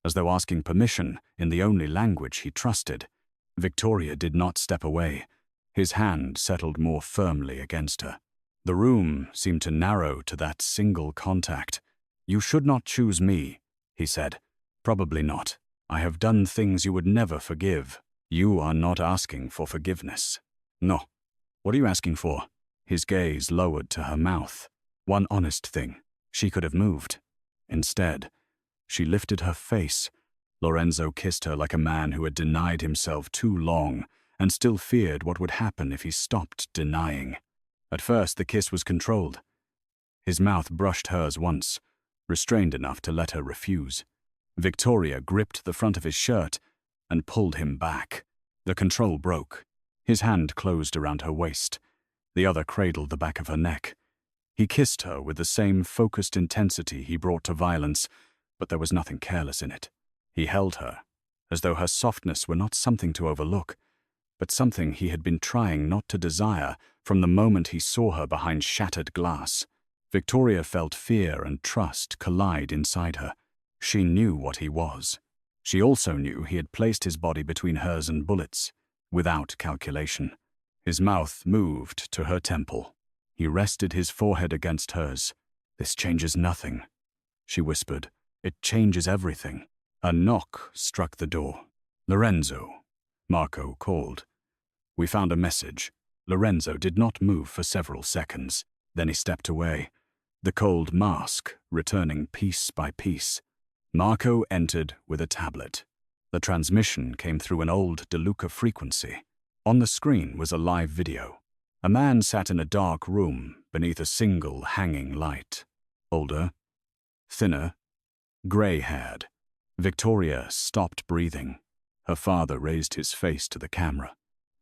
as though asking permission in the only language he trusted, Victoria did not step away. His hand settled more firmly against her. The room seemed to narrow to that single contact. You should not choose me, he said. Probably not. I have done things you would never forgive. You are not asking for forgiveness. No. What are you asking for? His gaze lowered to her mouth. One honest thing. She could have moved. Instead, she lifted her face. Lorenzo kissed her like a man who had denied himself too long and still feared what would happen if he stopped denying. At first, the kiss was controlled. His mouth brushed hers once, restrained enough to let her refuse. Victoria gripped the front of his shirt and pulled him back. The control broke. His hand closed around her waist. The other cradled the back of her neck. He kissed her with the same focused intensity he brought to violence, but there was nothing careless in it. He held her, as though her softness were not something to overlook, but something he had been trying not to desire from the moment he saw her behind shattered glass. Victoria felt fear and trust collide inside her. She knew what he was. She also knew he had placed his body between hers and bullets, without calculation. His mouth moved to her temple. He rested his forehead against hers. This changes nothing, she whispered. It changes everything. A knock struck the door. Lorenzo, Marco called. We found a message. Lorenzo did not move for several seconds. Then he stepped away, the cold mask returning piece by piece. Marco entered with a tablet. The transmission came through an old De Luca frequency. On the screen was a live video. A man sat in a dark room beneath a single hanging light. Older, thinner, gray-haired. Victoria stopped breathing. Her father raised his face to the camera.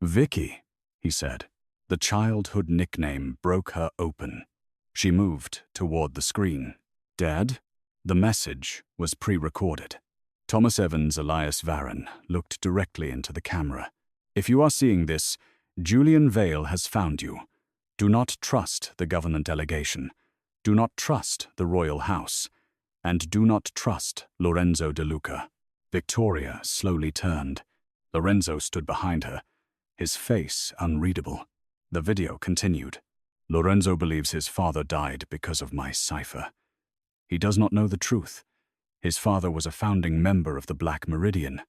Vicky, he said. The childhood nickname broke her open. She moved toward the screen. Dad? The message was pre-recorded. Thomas Evans alias Varron looked directly into the camera. If you are seeing this, Julian Vale has found you. Do not trust the government delegation. Do not trust the royal house. And do not trust Lorenzo De Luca. Victoria slowly turned. Lorenzo stood behind her, his face unreadable. The video continued. Lorenzo believes his father died because of my cipher. He does not know the truth. His father was a founding member of the Black Meridian.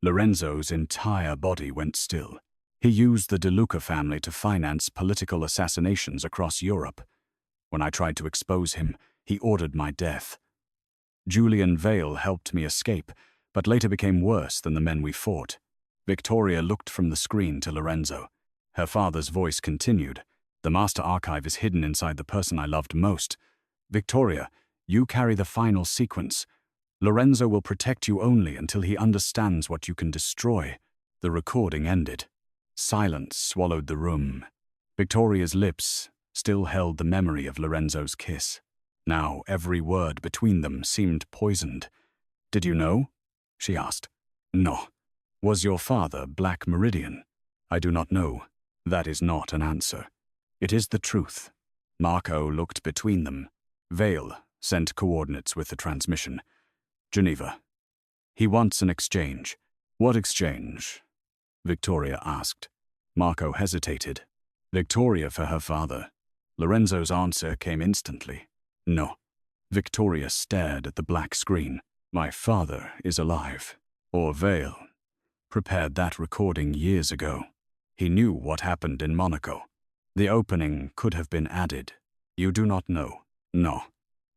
Lorenzo's entire body went still. He used the De Luca family to finance political assassinations across Europe. When I tried to expose him, he ordered my death. Julian Vale helped me escape, but later became worse than the men we fought. Victoria looked from the screen to Lorenzo. Her father's voice continued. The master archive is hidden inside the person I loved most. Victoria, you carry the final sequence. Lorenzo will protect you only until he understands what you can destroy. The recording ended. Silence swallowed the room. Victoria's lips still held the memory of Lorenzo's kiss. Now every word between them seemed poisoned. Did you know? She asked. No. Was your father Black Meridian? I do not know. That is not an answer. It is the truth. Marco looked between them. Vale sent coordinates with the transmission. Geneva. He wants an exchange. What exchange? Victoria asked. Marco hesitated. Victoria for her father. Lorenzo's answer came instantly. No. Victoria stared at the black screen. My father is alive. Or Vale prepared that recording years ago. He knew what happened in Monaco. The opening could have been added. You do not know. No.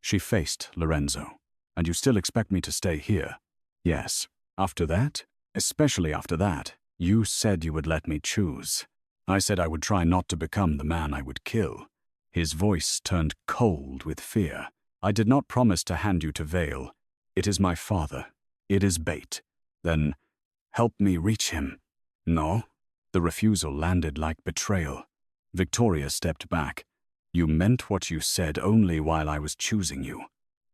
She faced Lorenzo. And you still expect me to stay here? Yes. After that? Especially after that. You said you would let me choose. I said I would try not to become the man I would kill. His voice turned cold with fear. I did not promise to hand you to Vale. It is my father. It is bait. Then help me reach him. No? The refusal landed like betrayal. Victoria stepped back. You meant what you said only while I was choosing you.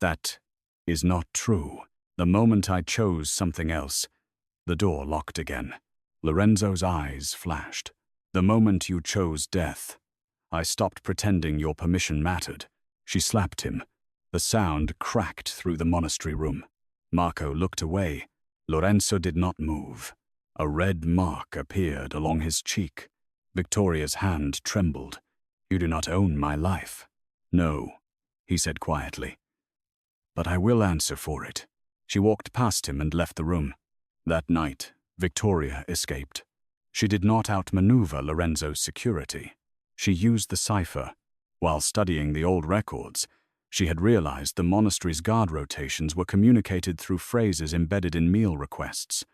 That is not true. The moment I chose something else, the door locked again. Lorenzo's eyes flashed. The moment you chose death, I stopped pretending your permission mattered. She slapped him. The sound cracked through the monastery room. Marco looked away. Lorenzo did not move. A red mark appeared along his cheek. Victoria's hand trembled. You do not own my life. No, he said quietly. But I will answer for it. She walked past him and left the room. That night, Victoria escaped. She did not outmaneuver Lorenzo's security. She used the cipher. While studying the old records, she had realized the monastery's guard rotations were communicated through phrases embedded in meal requests.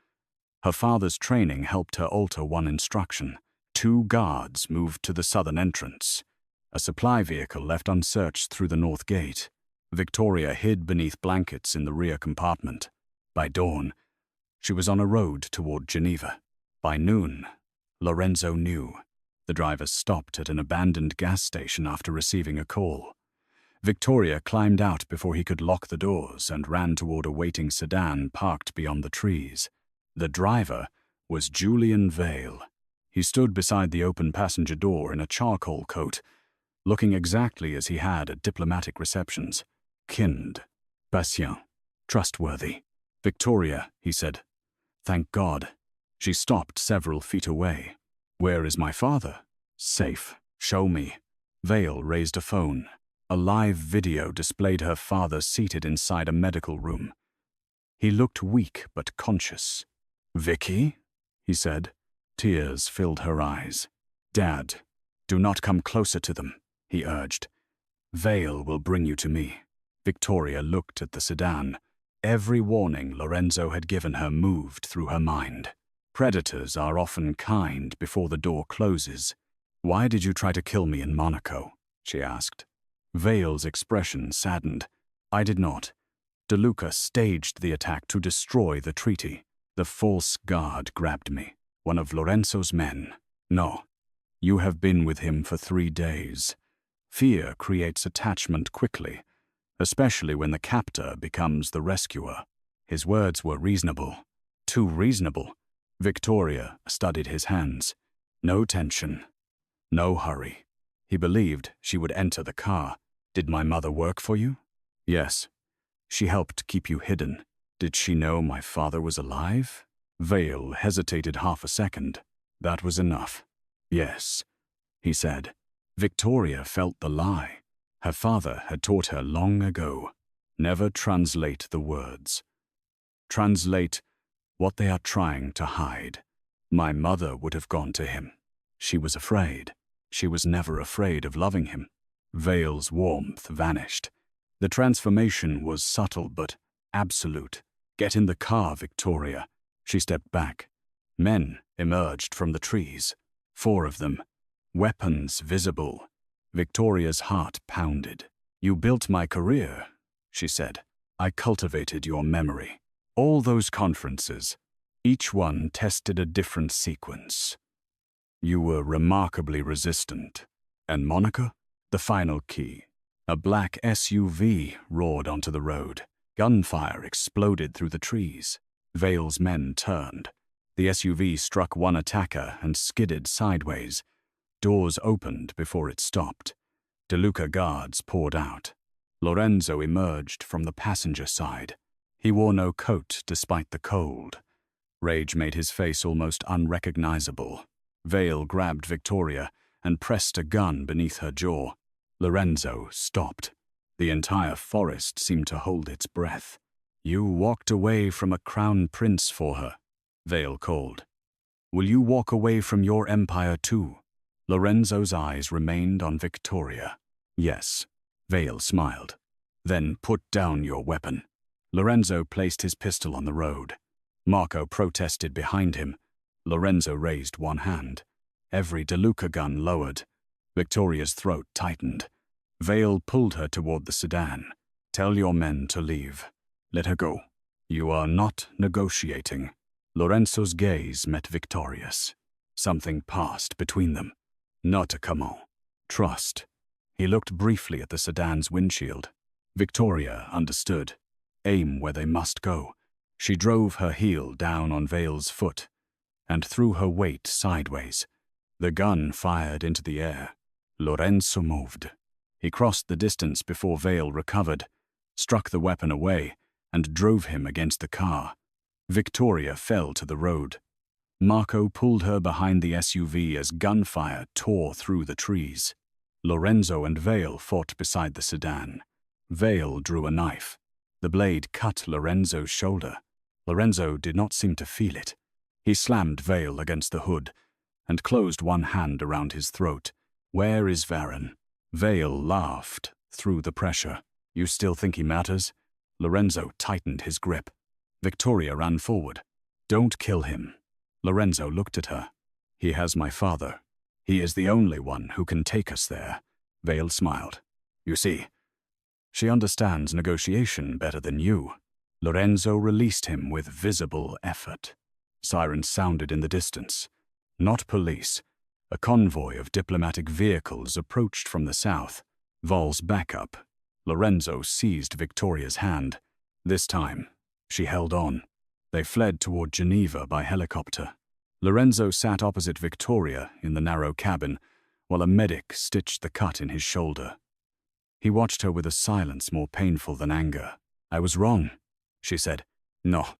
Her father's training helped her alter one instruction. 2 guards moved to the southern entrance. A supply vehicle left unsearched through the north gate. Victoria hid beneath blankets in the rear compartment. By dawn, she was on a road toward Geneva. By noon, Lorenzo knew. The driver stopped at an abandoned gas station after receiving a call. Victoria climbed out before he could lock the doors and ran toward a waiting sedan parked beyond the trees. The driver was Julian Vale. He stood beside the open passenger door in a charcoal coat, looking exactly as he had at diplomatic receptions. Kind, patient, trustworthy. Victoria, he said. Thank God. She stopped several feet away. Where is my father? Safe. Show me. Vale raised a phone. A live video displayed her father seated inside a medical room. He looked weak but conscious. Vicky? He said. Tears filled her eyes. Dad, do not come closer to them, he urged. Vale will bring you to me. Victoria looked at the sedan. Every warning Lorenzo had given her moved through her mind. Predators are often kind before the door closes. Why did you try to kill me in Monaco? She asked. Vale's expression saddened. I did not. De Luca staged the attack to destroy the treaty. The false guard grabbed me. One of Lorenzo's men. No. You have been with him for 3 days. Fear creates attachment quickly, especially when the captor becomes the rescuer. His words were reasonable. Too reasonable. Victoria studied his hands. No tension. No hurry. He believed she would enter the car. Did my mother work for you? Yes. She helped keep you hidden. Did she know my father was alive? Vale hesitated half a second. That was enough. Yes, he said. Victoria felt the lie. Her father had taught her long ago. Never translate the words. Translate what they are trying to hide. My mother would have gone to him. She was afraid. She was never afraid of loving him. Vale's warmth vanished. The transformation was subtle but absolute. Get in the car, Victoria. She stepped back. Men emerged from the trees. 4 of them. Weapons visible. Victoria's heart pounded. You built my career, she said. I cultivated your memory. All those conferences, each one tested a different sequence. You were remarkably resistant. And Monaco? The final key. A black SUV roared onto the road. Gunfire exploded through the trees. Vale's men turned. The SUV struck one attacker and skidded sideways. Doors opened before it stopped. De Luca guards poured out. Lorenzo emerged from the passenger side. He wore no coat despite the cold. Rage made his face almost unrecognizable. Vale grabbed Victoria and pressed a gun beneath her jaw. Lorenzo stopped. The entire forest seemed to hold its breath. You walked away from a crown prince for her, Vale called. Will you walk away from your empire too? Lorenzo's eyes remained on Victoria. Yes, Vale smiled. Then put down your weapon. Lorenzo placed his pistol on the road. Marco protested behind him. Lorenzo raised one hand. Every De Luca gun lowered. Victoria's throat tightened. Vale pulled her toward the sedan. "Tell your men to leave. Let her go. You are not negotiating." Lorenzo's gaze met Victoria's. Something passed between them. Not a comment. Trust. He looked briefly at the sedan's windshield. Victoria understood. Aim where they must go. She drove her heel down on Vale's foot and threw her weight sideways. The gun fired into the air. Lorenzo moved. He crossed the distance before Vale recovered, struck the weapon away, and drove him against the car. Victoria fell to the road. Marco pulled her behind the SUV as gunfire tore through the trees. Lorenzo and Vale fought beside the sedan. Vale drew a knife. The blade cut Lorenzo's shoulder. Lorenzo did not seem to feel it. He slammed Vale against the hood and closed one hand around his throat. "Where is Varron?" Vale laughed through the pressure. "You still think he matters?" Lorenzo tightened his grip. Victoria ran forward. "Don't kill him." Lorenzo looked at her. "He has my father. He is the only one who can take us there." Vale smiled. "You see, she understands negotiation better than you." Lorenzo released him with visible effort. Sirens sounded in the distance. Not police. A convoy of diplomatic vehicles approached from the south. Vol's backup. Lorenzo seized Victoria's hand. This time, she held on. They fled toward Geneva by helicopter. Lorenzo sat opposite Victoria in the narrow cabin, while a medic stitched the cut in his shoulder. He watched her with a silence more painful than anger. "I was wrong," she said. "No,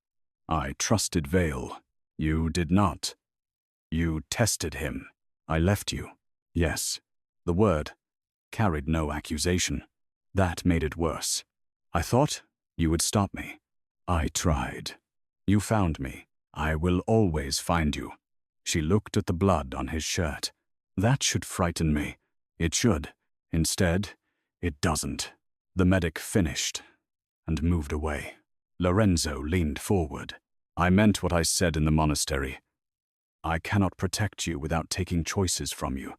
I trusted Vale. You did not. You tested him. I left you." "Yes." The word carried no accusation. That made it worse. "I thought you would stop me." "I tried. You found me. I will always find you." She looked at the blood on his shirt. "That should frighten me." "It should. Instead, it doesn't." The medic finished and moved away. Lorenzo leaned forward. "I meant what I said in the monastery. I cannot protect you without taking choices from you.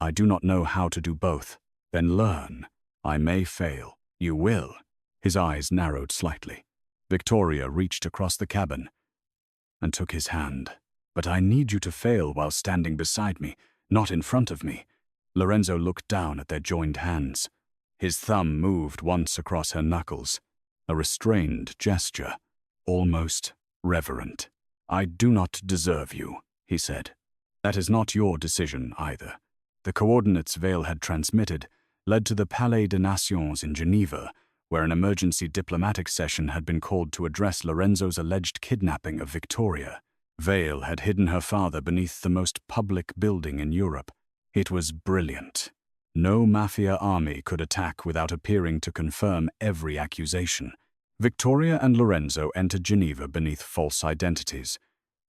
I do not know how to do both. Then learn. I may fail. You will." His eyes narrowed slightly. Victoria reached across the cabin and took his hand. "But I need you to fail while standing beside me, not in front of me." Lorenzo looked down at their joined hands. His thumb moved once across her knuckles, a restrained gesture, almost reverent. "I do not deserve you," he said. "That is not your decision either." The coordinates Vale had transmitted led to the Palais des Nations in Geneva, where an emergency diplomatic session had been called to address Lorenzo's alleged kidnapping of Victoria. Vale had hidden her father beneath the most public building in Europe. It was brilliant. No mafia army could attack without appearing to confirm every accusation. Victoria and Lorenzo entered Geneva beneath false identities,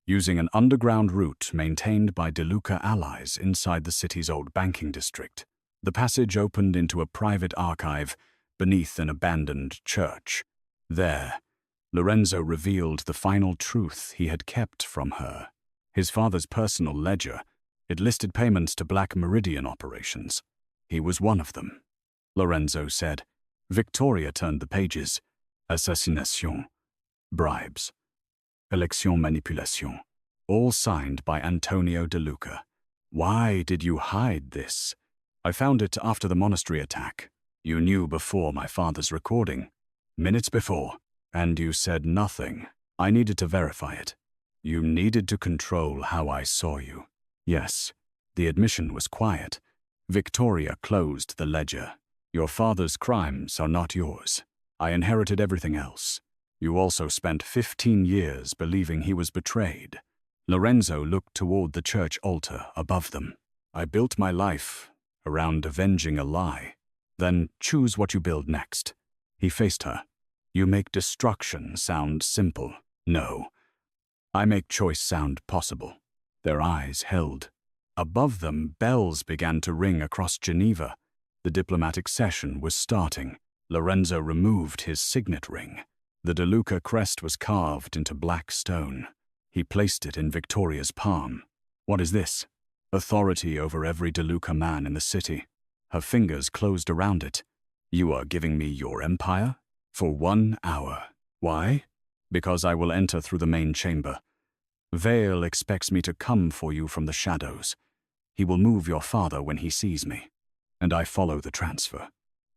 using an underground route maintained by De Luca allies inside the city's old banking district. The passage opened into a private archive beneath an abandoned church. There, Lorenzo revealed the final truth he had kept from her. His father's personal ledger. It listed payments to Black Meridian operations. He was one of them. Lorenzo said. Victoria turned the pages. Assassination, bribes, election manipulation, all signed by Antonio De Luca. "Why did you hide this?" "I found it after the monastery attack." "You knew before my father's recording." "Minutes before." "And you said nothing." "I needed to verify it." "You needed to control how I saw you." "Yes." The admission was quiet. Victoria closed the ledger. "Your father's crimes are not yours. I inherited everything else. You also spent 15 years believing he was betrayed." Lorenzo looked toward the church altar above them. "I built my life around avenging a lie. Then choose what you build next." He faced her. "You make destruction sound simple." "No. I make choice sound possible." Their eyes held. Above them, bells began to ring across Geneva. The diplomatic session was starting. Lorenzo removed his signet ring. The De Luca crest was carved into black stone. He placed it in Victoria's palm. "What is this?" Authority over every De Luca man in the city. Her fingers closed around it. You are giving me your empire? For 1 hour. Why? Because I will enter through the main chamber. Vale expects me to come for you from the shadows. He will move your father when he sees me. And I follow the transfer.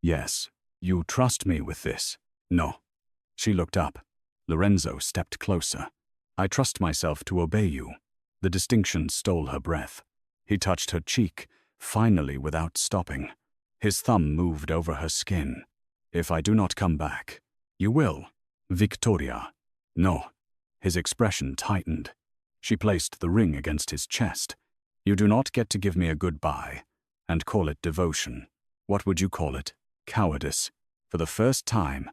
Yes, you trust me with this? No. She looked up. Lorenzo stepped closer. I trust myself to obey you. The distinction stole her breath. He touched her cheek, finally without stopping. His thumb moved over her skin. If I do not come back, you will. Victoria. No. His expression tightened. She placed the ring against his chest. You do not get to give me a goodbye and call it devotion. What would you call it? Cowardice. For the first time,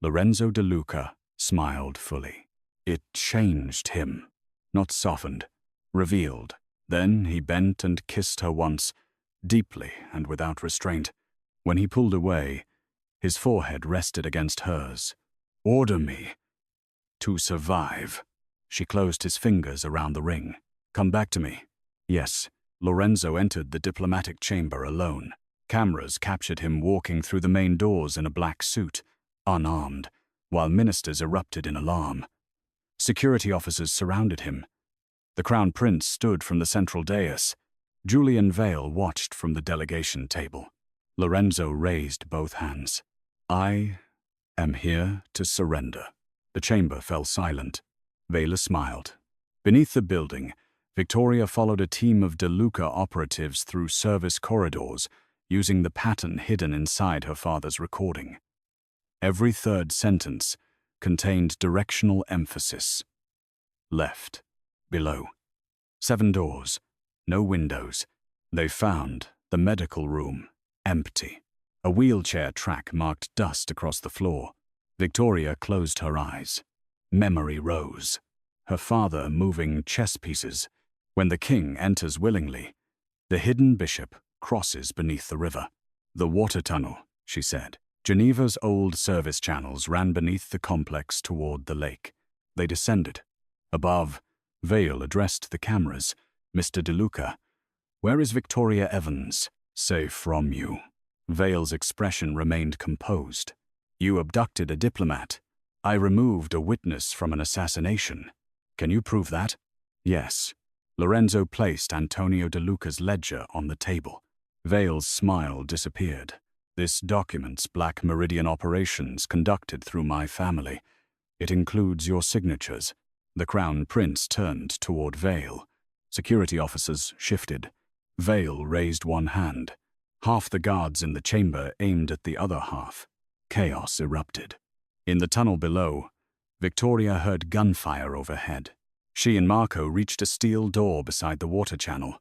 Lorenzo De Luca smiled fully. It changed him, not softened, revealed. Then he bent and kissed her once, deeply and without restraint. When he pulled away, his forehead rested against hers. Order me. To survive. She closed his fingers around the ring. Come back to me. Yes. Lorenzo entered the diplomatic chamber alone. Cameras captured him walking through the main doors in a black suit, unarmed, while ministers erupted in alarm. Security officers surrounded him. The Crown Prince stood from the central dais. Julian Vale watched from the delegation table. Lorenzo raised both hands. I am here to surrender. The chamber fell silent. Vale smiled. Beneath the building, Victoria followed a team of De Luca operatives through service corridors, using the pattern hidden inside her father's recording. Every third sentence contained directional emphasis. Left. Below. 7 doors. No windows. They found the medical room empty. A wheelchair track marked dust across the floor. Victoria closed her eyes. Memory rose. Her father moving chess pieces. When the king enters willingly, the hidden bishop crosses beneath the river. The water tunnel, she said. Geneva's old service channels ran beneath the complex toward the lake. They descended. Above, Vale addressed the cameras. Mr. De Luca, where is Victoria Evans? Safe from you. Vale's expression remained composed. You abducted a diplomat. I removed a witness from an assassination. Can you prove that? Yes. Lorenzo placed Antonio De Luca's ledger on the table. Vale's smile disappeared. This documents Black Meridian operations conducted through my family. It includes your signatures. The Crown Prince turned toward Vale. Security officers shifted. Vale raised one hand. Half the guards in the chamber aimed at the other half. Chaos erupted. In the tunnel below, Victoria heard gunfire overhead. She and Marco reached a steel door beside the water channel.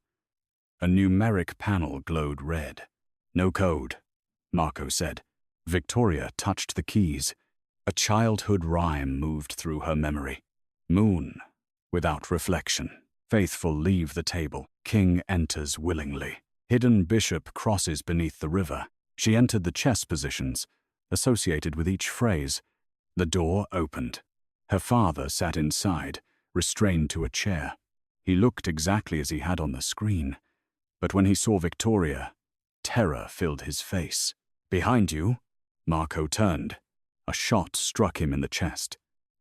A numeric panel glowed red. No code, Marco said. Victoria touched the keys. A childhood rhyme moved through her memory. Moon, without reflection. Faithful leave the table. King enters willingly. Hidden bishop crosses beneath the river. She entered the chess positions, associated with each phrase. The door opened. Her father sat inside, restrained to a chair. He looked exactly as he had on the screen. But when he saw Victoria, terror filled his face. Behind you? Marco turned. A shot struck him in the chest.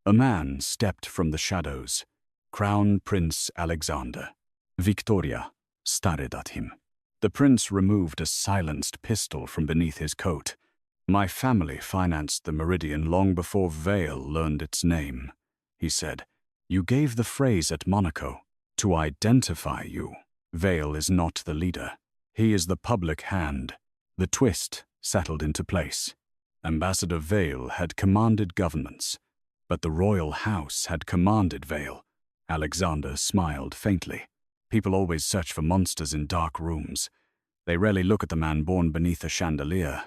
A man stepped from the shadows. Crown Prince Alexander. Victoria stared at him. The prince removed a silenced pistol from beneath his coat. My family financed the Meridian long before Vale learned its name, he said. You gave the phrase at Monaco to identify you. Vale is not the leader. He is the public hand. The twist settled into place. Ambassador Vale had commanded governments, but the royal house had commanded Vale. Alexander smiled faintly. People always search for monsters in dark rooms. They rarely look at the man born beneath a chandelier.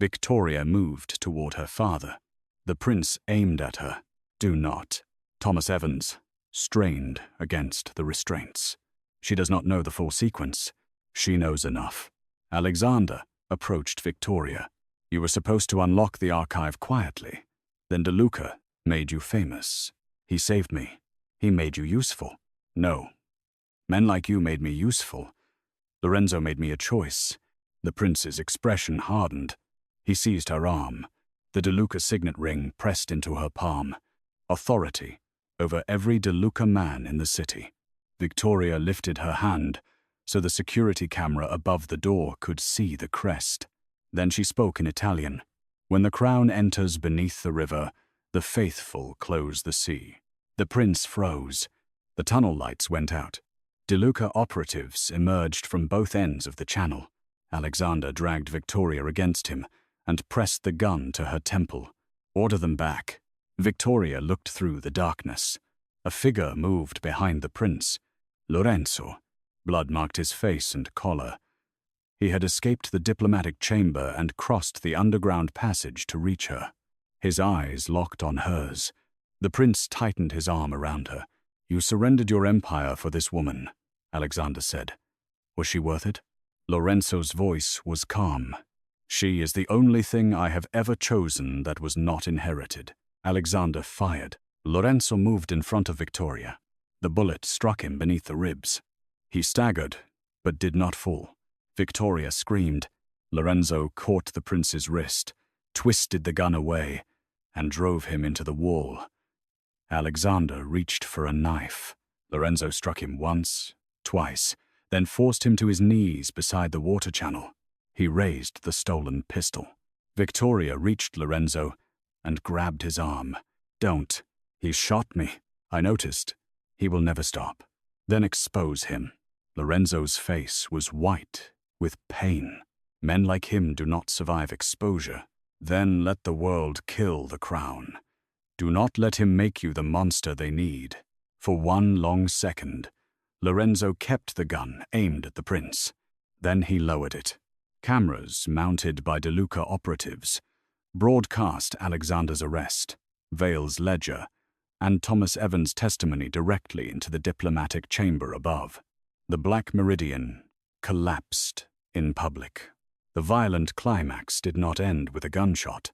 Victoria moved toward her father. The prince aimed at her. Do not. Thomas Evans strained against the restraints. She does not know the full sequence. She knows enough. Alexander approached Victoria. You were supposed to unlock the archive quietly. Then De Luca made you famous. He saved me. He made you useful. No. Men like you made me useful. Lorenzo made me a choice. The prince's expression hardened. He seized her arm. The De Luca signet ring pressed into her palm. Authority over every De Luca man in the city. Victoria lifted her hand so the security camera above the door could see the crest. Then she spoke in Italian. When the crown enters beneath the river, the faithful close the sea. The prince froze. The tunnel lights went out. De Luca operatives emerged from both ends of the channel. Alexander dragged Victoria against him and pressed the gun to her temple. Order them back. Victoria looked through the darkness. A figure moved behind the prince. Lorenzo. Blood marked his face and collar. He had escaped the diplomatic chamber and crossed the underground passage to reach her. His eyes locked on hers. The prince tightened his arm around her. You surrendered your empire for this woman, Alexander said. Was she worth it? Lorenzo's voice was calm. She is the only thing I have ever chosen that was not inherited. Alexander fired. Lorenzo moved in front of Victoria. The bullet struck him beneath the ribs. He staggered, but did not fall. Victoria screamed. Lorenzo caught the prince's wrist, twisted the gun away, and drove him into the wall. Alexander reached for a knife. Lorenzo struck him once, twice, then forced him to his knees beside the water channel. He raised the stolen pistol. Victoria reached Lorenzo and grabbed his arm. Don't. He shot me. I noticed. He will never stop. Then expose him. Lorenzo's face was white with pain. Men like him do not survive exposure. Then let the world kill the crown. Do not let him make you the monster they need. For one long second, Lorenzo kept the gun aimed at the prince. Then he lowered it. Cameras mounted by De Luca operatives broadcast Alexander's arrest, Vale's ledger, and Thomas Evans' testimony directly into the diplomatic chamber above. The Black Meridian collapsed in public. The violent climax did not end with a gunshot.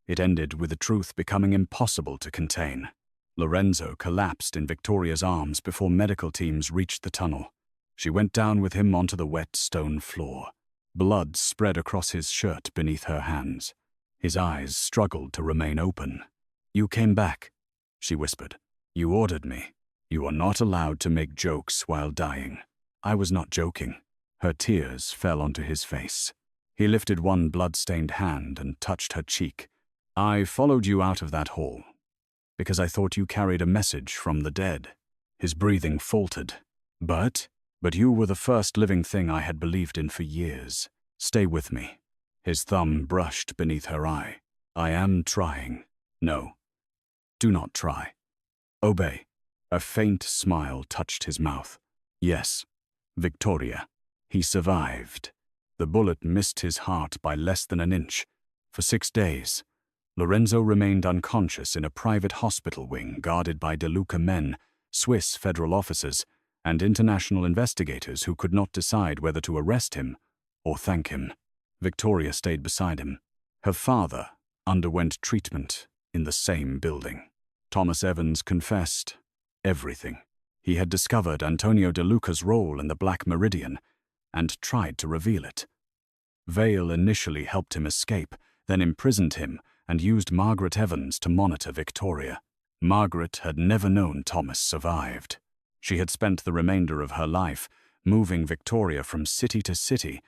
It ended with the truth becoming impossible to contain. Lorenzo collapsed in Victoria's arms before medical teams reached the tunnel. She went down with him onto the wet stone floor. Blood spread across his shirt beneath her hands. His eyes struggled to remain open. You came back, she whispered. You ordered me. You are not allowed to make jokes while dying. I was not joking. Her tears fell onto his face. He lifted one blood-stained hand and touched her cheek. I followed you out of that hall because I thought you carried a message from the dead. His breathing faltered. But you were the first living thing I had believed in for years. Stay with me. His thumb brushed beneath her eye. I am trying. No. Do not try. Obey. A faint smile touched his mouth. Yes. Victoria. He survived. The bullet missed his heart by less than an inch. For 6 days, Lorenzo remained unconscious in a private hospital wing guarded by De Luca men, Swiss federal officers, and international investigators who could not decide whether to arrest him or thank him. Victoria stayed beside him. Her father underwent treatment in the same building. Thomas Evans confessed everything. He had discovered Antonio De Luca's role in the Black Meridian and tried to reveal it. Vale initially helped him escape, then imprisoned him and used Margaret Evans to monitor Victoria. Margaret had never known Thomas survived. She had spent the remainder of her life moving Victoria from city to city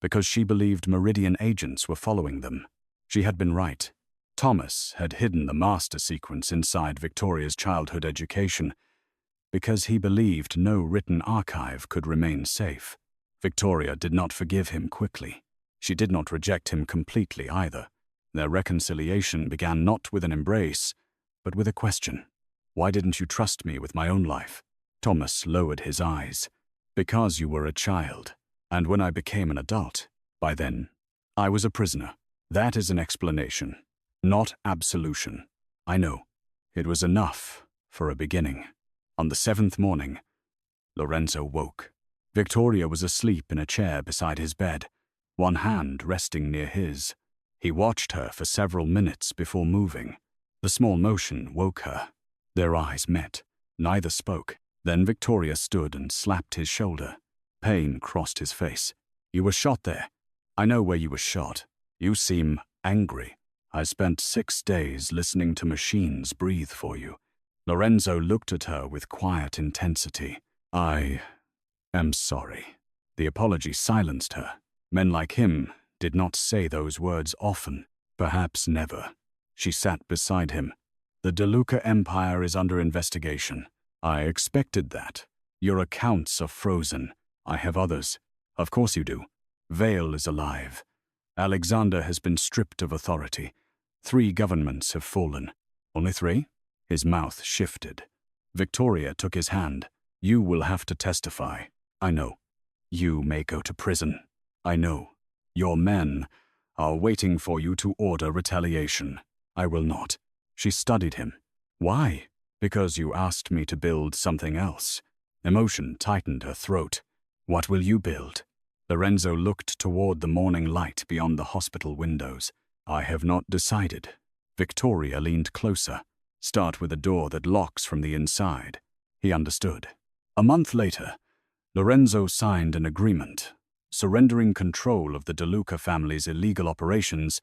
because she believed Meridian agents were following them. She had been right. Thomas had hidden the master sequence inside Victoria's childhood education because he believed no written archive could remain safe. Victoria did not forgive him quickly. She did not reject him completely either. Their reconciliation began not with an embrace, but with a question. Why didn't you trust me with my own life? Thomas lowered his eyes. Because you were a child, and when I became an adult, by then, I was a prisoner. That is an explanation, not absolution. I know. It was enough for a beginning. On the 7th morning, Lorenzo woke. Victoria was asleep in a chair beside his bed, one hand resting near his. He watched her for several minutes before moving. The small motion woke her. Their eyes met. Neither spoke. Then Victoria stood and slapped his shoulder. Pain crossed his face. "You were shot there. I know where you were shot. You seem angry. I spent 6 days listening to machines breathe for you." Lorenzo looked at her with quiet intensity. "I am sorry." The apology silenced her. Men like him did not say those words often, perhaps never. She sat beside him. "The De Luca empire is under investigation. I expected that. Your accounts are frozen. I have others." "Of course you do. Vale is alive. Alexander has been stripped of authority. 3 governments have fallen." "Only 3? His mouth shifted. Victoria took his hand. "You will have to testify." "I know." "You may go to prison." "I know. Your men are waiting for you to order retaliation." "I will not." She studied him. "Why?" "Because you asked me to build something else." Emotion tightened her throat. "What will you build?" Lorenzo looked toward the morning light beyond the hospital windows. "I have not decided." Victoria leaned closer. "Start with a door that locks from the inside." He understood. A month later, Lorenzo signed an agreement, surrendering control of the De Luca family's illegal operations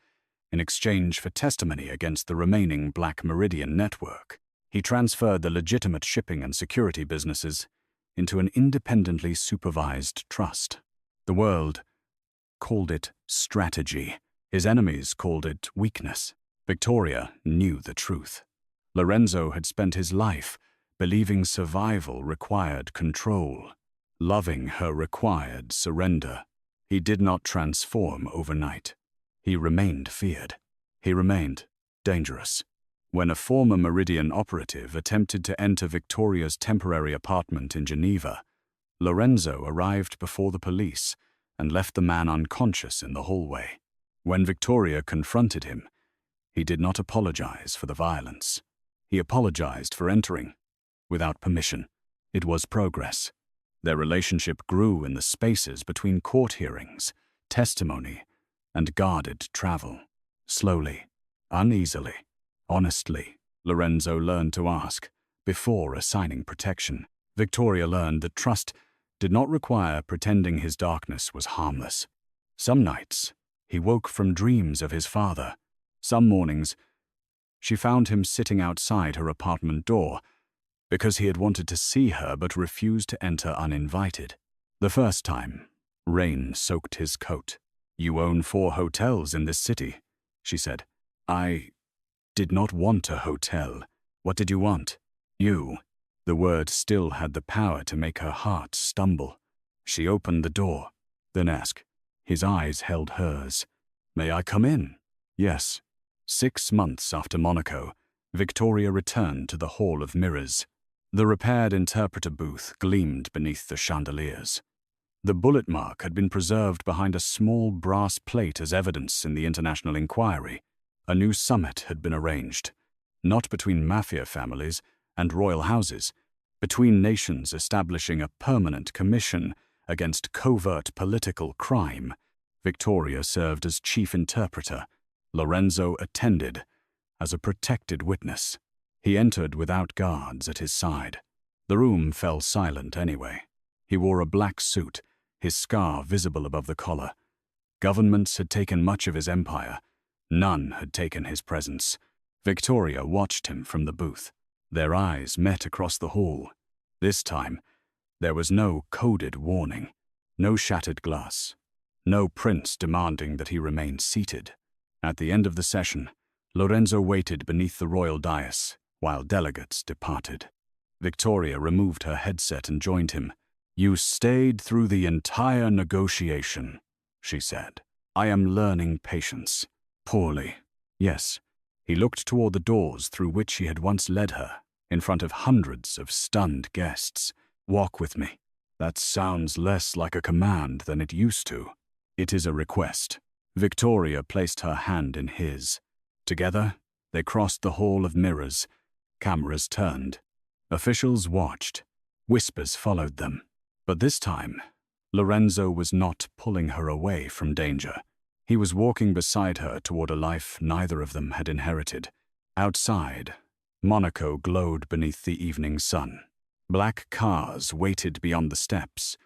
in exchange for testimony against the remaining Black Meridian network. He transferred the legitimate shipping and security businesses into an independently supervised trust. The world called it strategy. His enemies called it weakness. Victoria knew the truth. Lorenzo had spent his life believing survival required control. Loving her required surrender. He did not transform overnight. He remained feared. He remained dangerous. When a former Meridian operative attempted to enter Victoria's temporary apartment in Geneva, Lorenzo arrived before the police and left the man unconscious in the hallway. When Victoria confronted him, he did not apologize for the violence. He apologized for entering without permission. It was progress. Their relationship grew in the spaces between court hearings, testimony, and guarded travel. Slowly, uneasily, honestly, Lorenzo learned to ask before assigning protection. Victoria learned that trust did not require pretending his darkness was harmless. Some nights, he woke from dreams of his father. Some mornings, she found him sitting outside her apartment door because he had wanted to see her but refused to enter uninvited. The first time, rain soaked his coat. "You own 4 hotels in this city," she said. "I did not want a hotel." "What did you want?" "You." The word still had the power to make her heart stumble. She opened the door, then asked. His eyes held hers. "May I come in?" "Yes." 6 months after Monaco, Victoria returned to the Hall of Mirrors. The repaired interpreter booth gleamed beneath the chandeliers. The bullet mark had been preserved behind a small brass plate as evidence in the international inquiry. A new summit had been arranged, not between mafia families and royal houses, between nations establishing a permanent commission against covert political crime. Victoria served as chief interpreter. Lorenzo attended as a protected witness. He entered without guards at his side. The room fell silent anyway. He wore a black suit, his scar visible above the collar. Governments had taken much of his empire. None had taken his presence. Victoria watched him from the booth. Their eyes met across the hall. This time, there was no coded warning, no shattered glass, no prince demanding that he remain seated. At the end of the session, Lorenzo waited beneath the royal dais while delegates departed. Victoria removed her headset and joined him. "You stayed through the entire negotiation," she said. "I am learning patience." "Poorly." "Yes." He looked toward the doors through which he had once led her, in front of hundreds of stunned guests. "Walk with me." "That sounds less like a command than it used to." "It is a request." Victoria placed her hand in his. Together, they crossed the Hall of Mirrors. Cameras turned. Officials watched. Whispers followed them. But this time, Lorenzo was not pulling her away from danger. He was walking beside her toward a life neither of them had inherited. Outside, Monaco glowed beneath the evening sun. Black cars waited beyond the steps,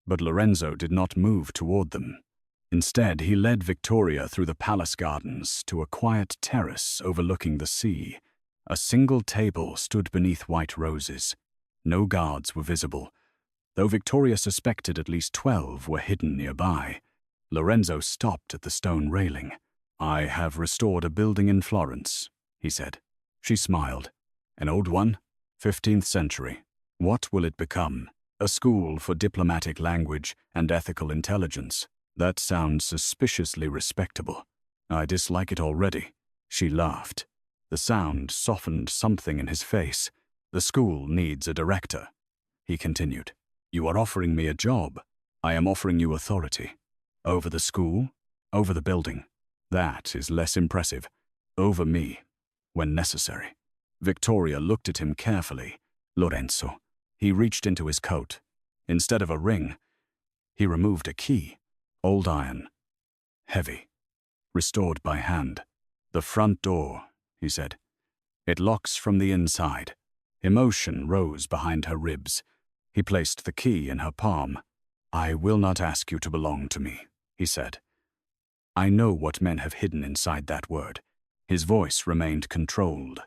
but Lorenzo did not move toward them. Instead, he led Victoria through the palace gardens to a quiet terrace overlooking the sea. A single table stood beneath white roses. No guards were visible, though Victoria suspected at least 12 were hidden nearby. Lorenzo stopped at the stone railing. "I have restored a building in Florence," he said. She smiled. "An old one? 15th century. What will it become? A school for diplomatic language and ethical intelligence. That sounds suspiciously respectable. I dislike it already." She laughed. The sound softened something in his face. "The school needs a director," he continued. "You are offering me a job. I am offering you authority. Over the school? Over the building. That is less impressive. Over me, when necessary." Victoria looked at him carefully. "Lorenzo." He reached into his coat. Instead of a ring, he removed a key. Old iron. Heavy. Restored by hand. "The front door," he said. "It locks from the inside." Emotion rose behind her ribs. He placed the key in her palm. "I will not ask you to belong to me," he said. "I know what men have hidden inside that word." His voice remained controlled,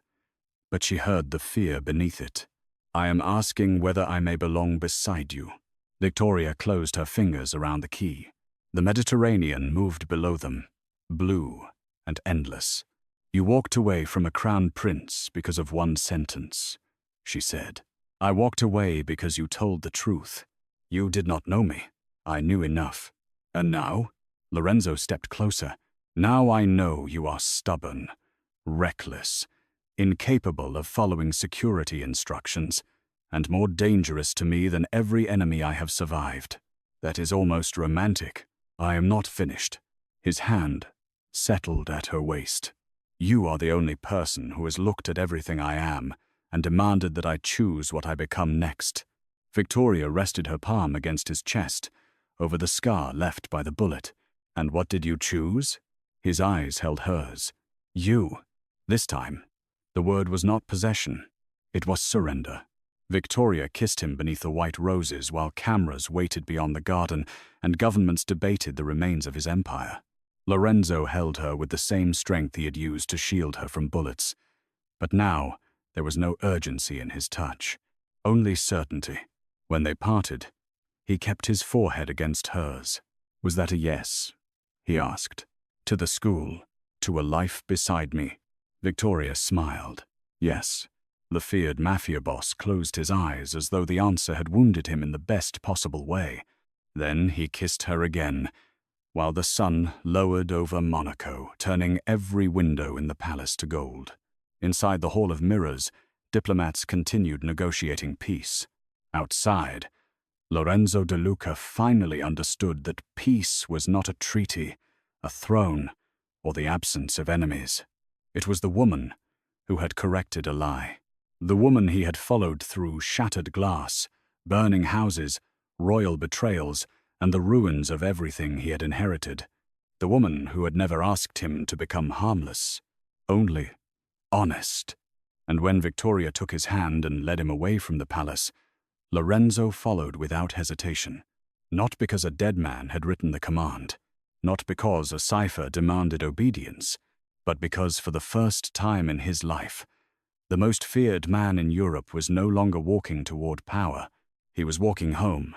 but she heard the fear beneath it. "I am asking whether I may belong beside you." Victoria closed her fingers around the key. The Mediterranean moved below them, blue and endless. "You walked away from a crown prince because of one sentence," she said. "I walked away because you told the truth. You did not know me. I knew enough. And now?" Lorenzo stepped closer. "Now I know you are stubborn, reckless, incapable of following security instructions, and more dangerous to me than every enemy I have survived. That is almost romantic. I am not finished." His hand settled at her waist. "You are the only person who has looked at everything I am and demanded that I choose what I become next." Victoria rested her palm against his chest, over the scar left by the bullet. "And what did you choose?" His eyes held hers. "You." This time, the word was not possession. It was surrender. Victoria kissed him beneath the white roses while cameras waited beyond the garden and governments debated the remains of his empire. Lorenzo held her with the same strength he had used to shield her from bullets. But now, there was no urgency in his touch, only certainty. When they parted, he kept his forehead against hers. "Was that a yes?" he asked. "To the school, to a life beside me?" Victoria smiled. "Yes." The feared Mafia Boss closed his eyes as though the answer had wounded him in the best possible way. Then he kissed her again, while the sun lowered over Monaco, turning every window in the palace to gold. Inside the Hall of Mirrors, diplomats continued negotiating peace. Outside, Lorenzo De Luca finally understood that peace was not a treaty, a throne, or the absence of enemies. It was the woman who had corrected a lie. The woman he had followed through shattered glass, burning houses, royal betrayals, and the ruins of everything he had inherited. The woman who had never asked him to become harmless, only honest. And when Victoria took his hand and led him away from the palace, Lorenzo followed without hesitation. Not because a dead man had written the command, not because a cipher demanded obedience, but because for the first time in his life, the most feared man in Europe was no longer walking toward power. He was walking home,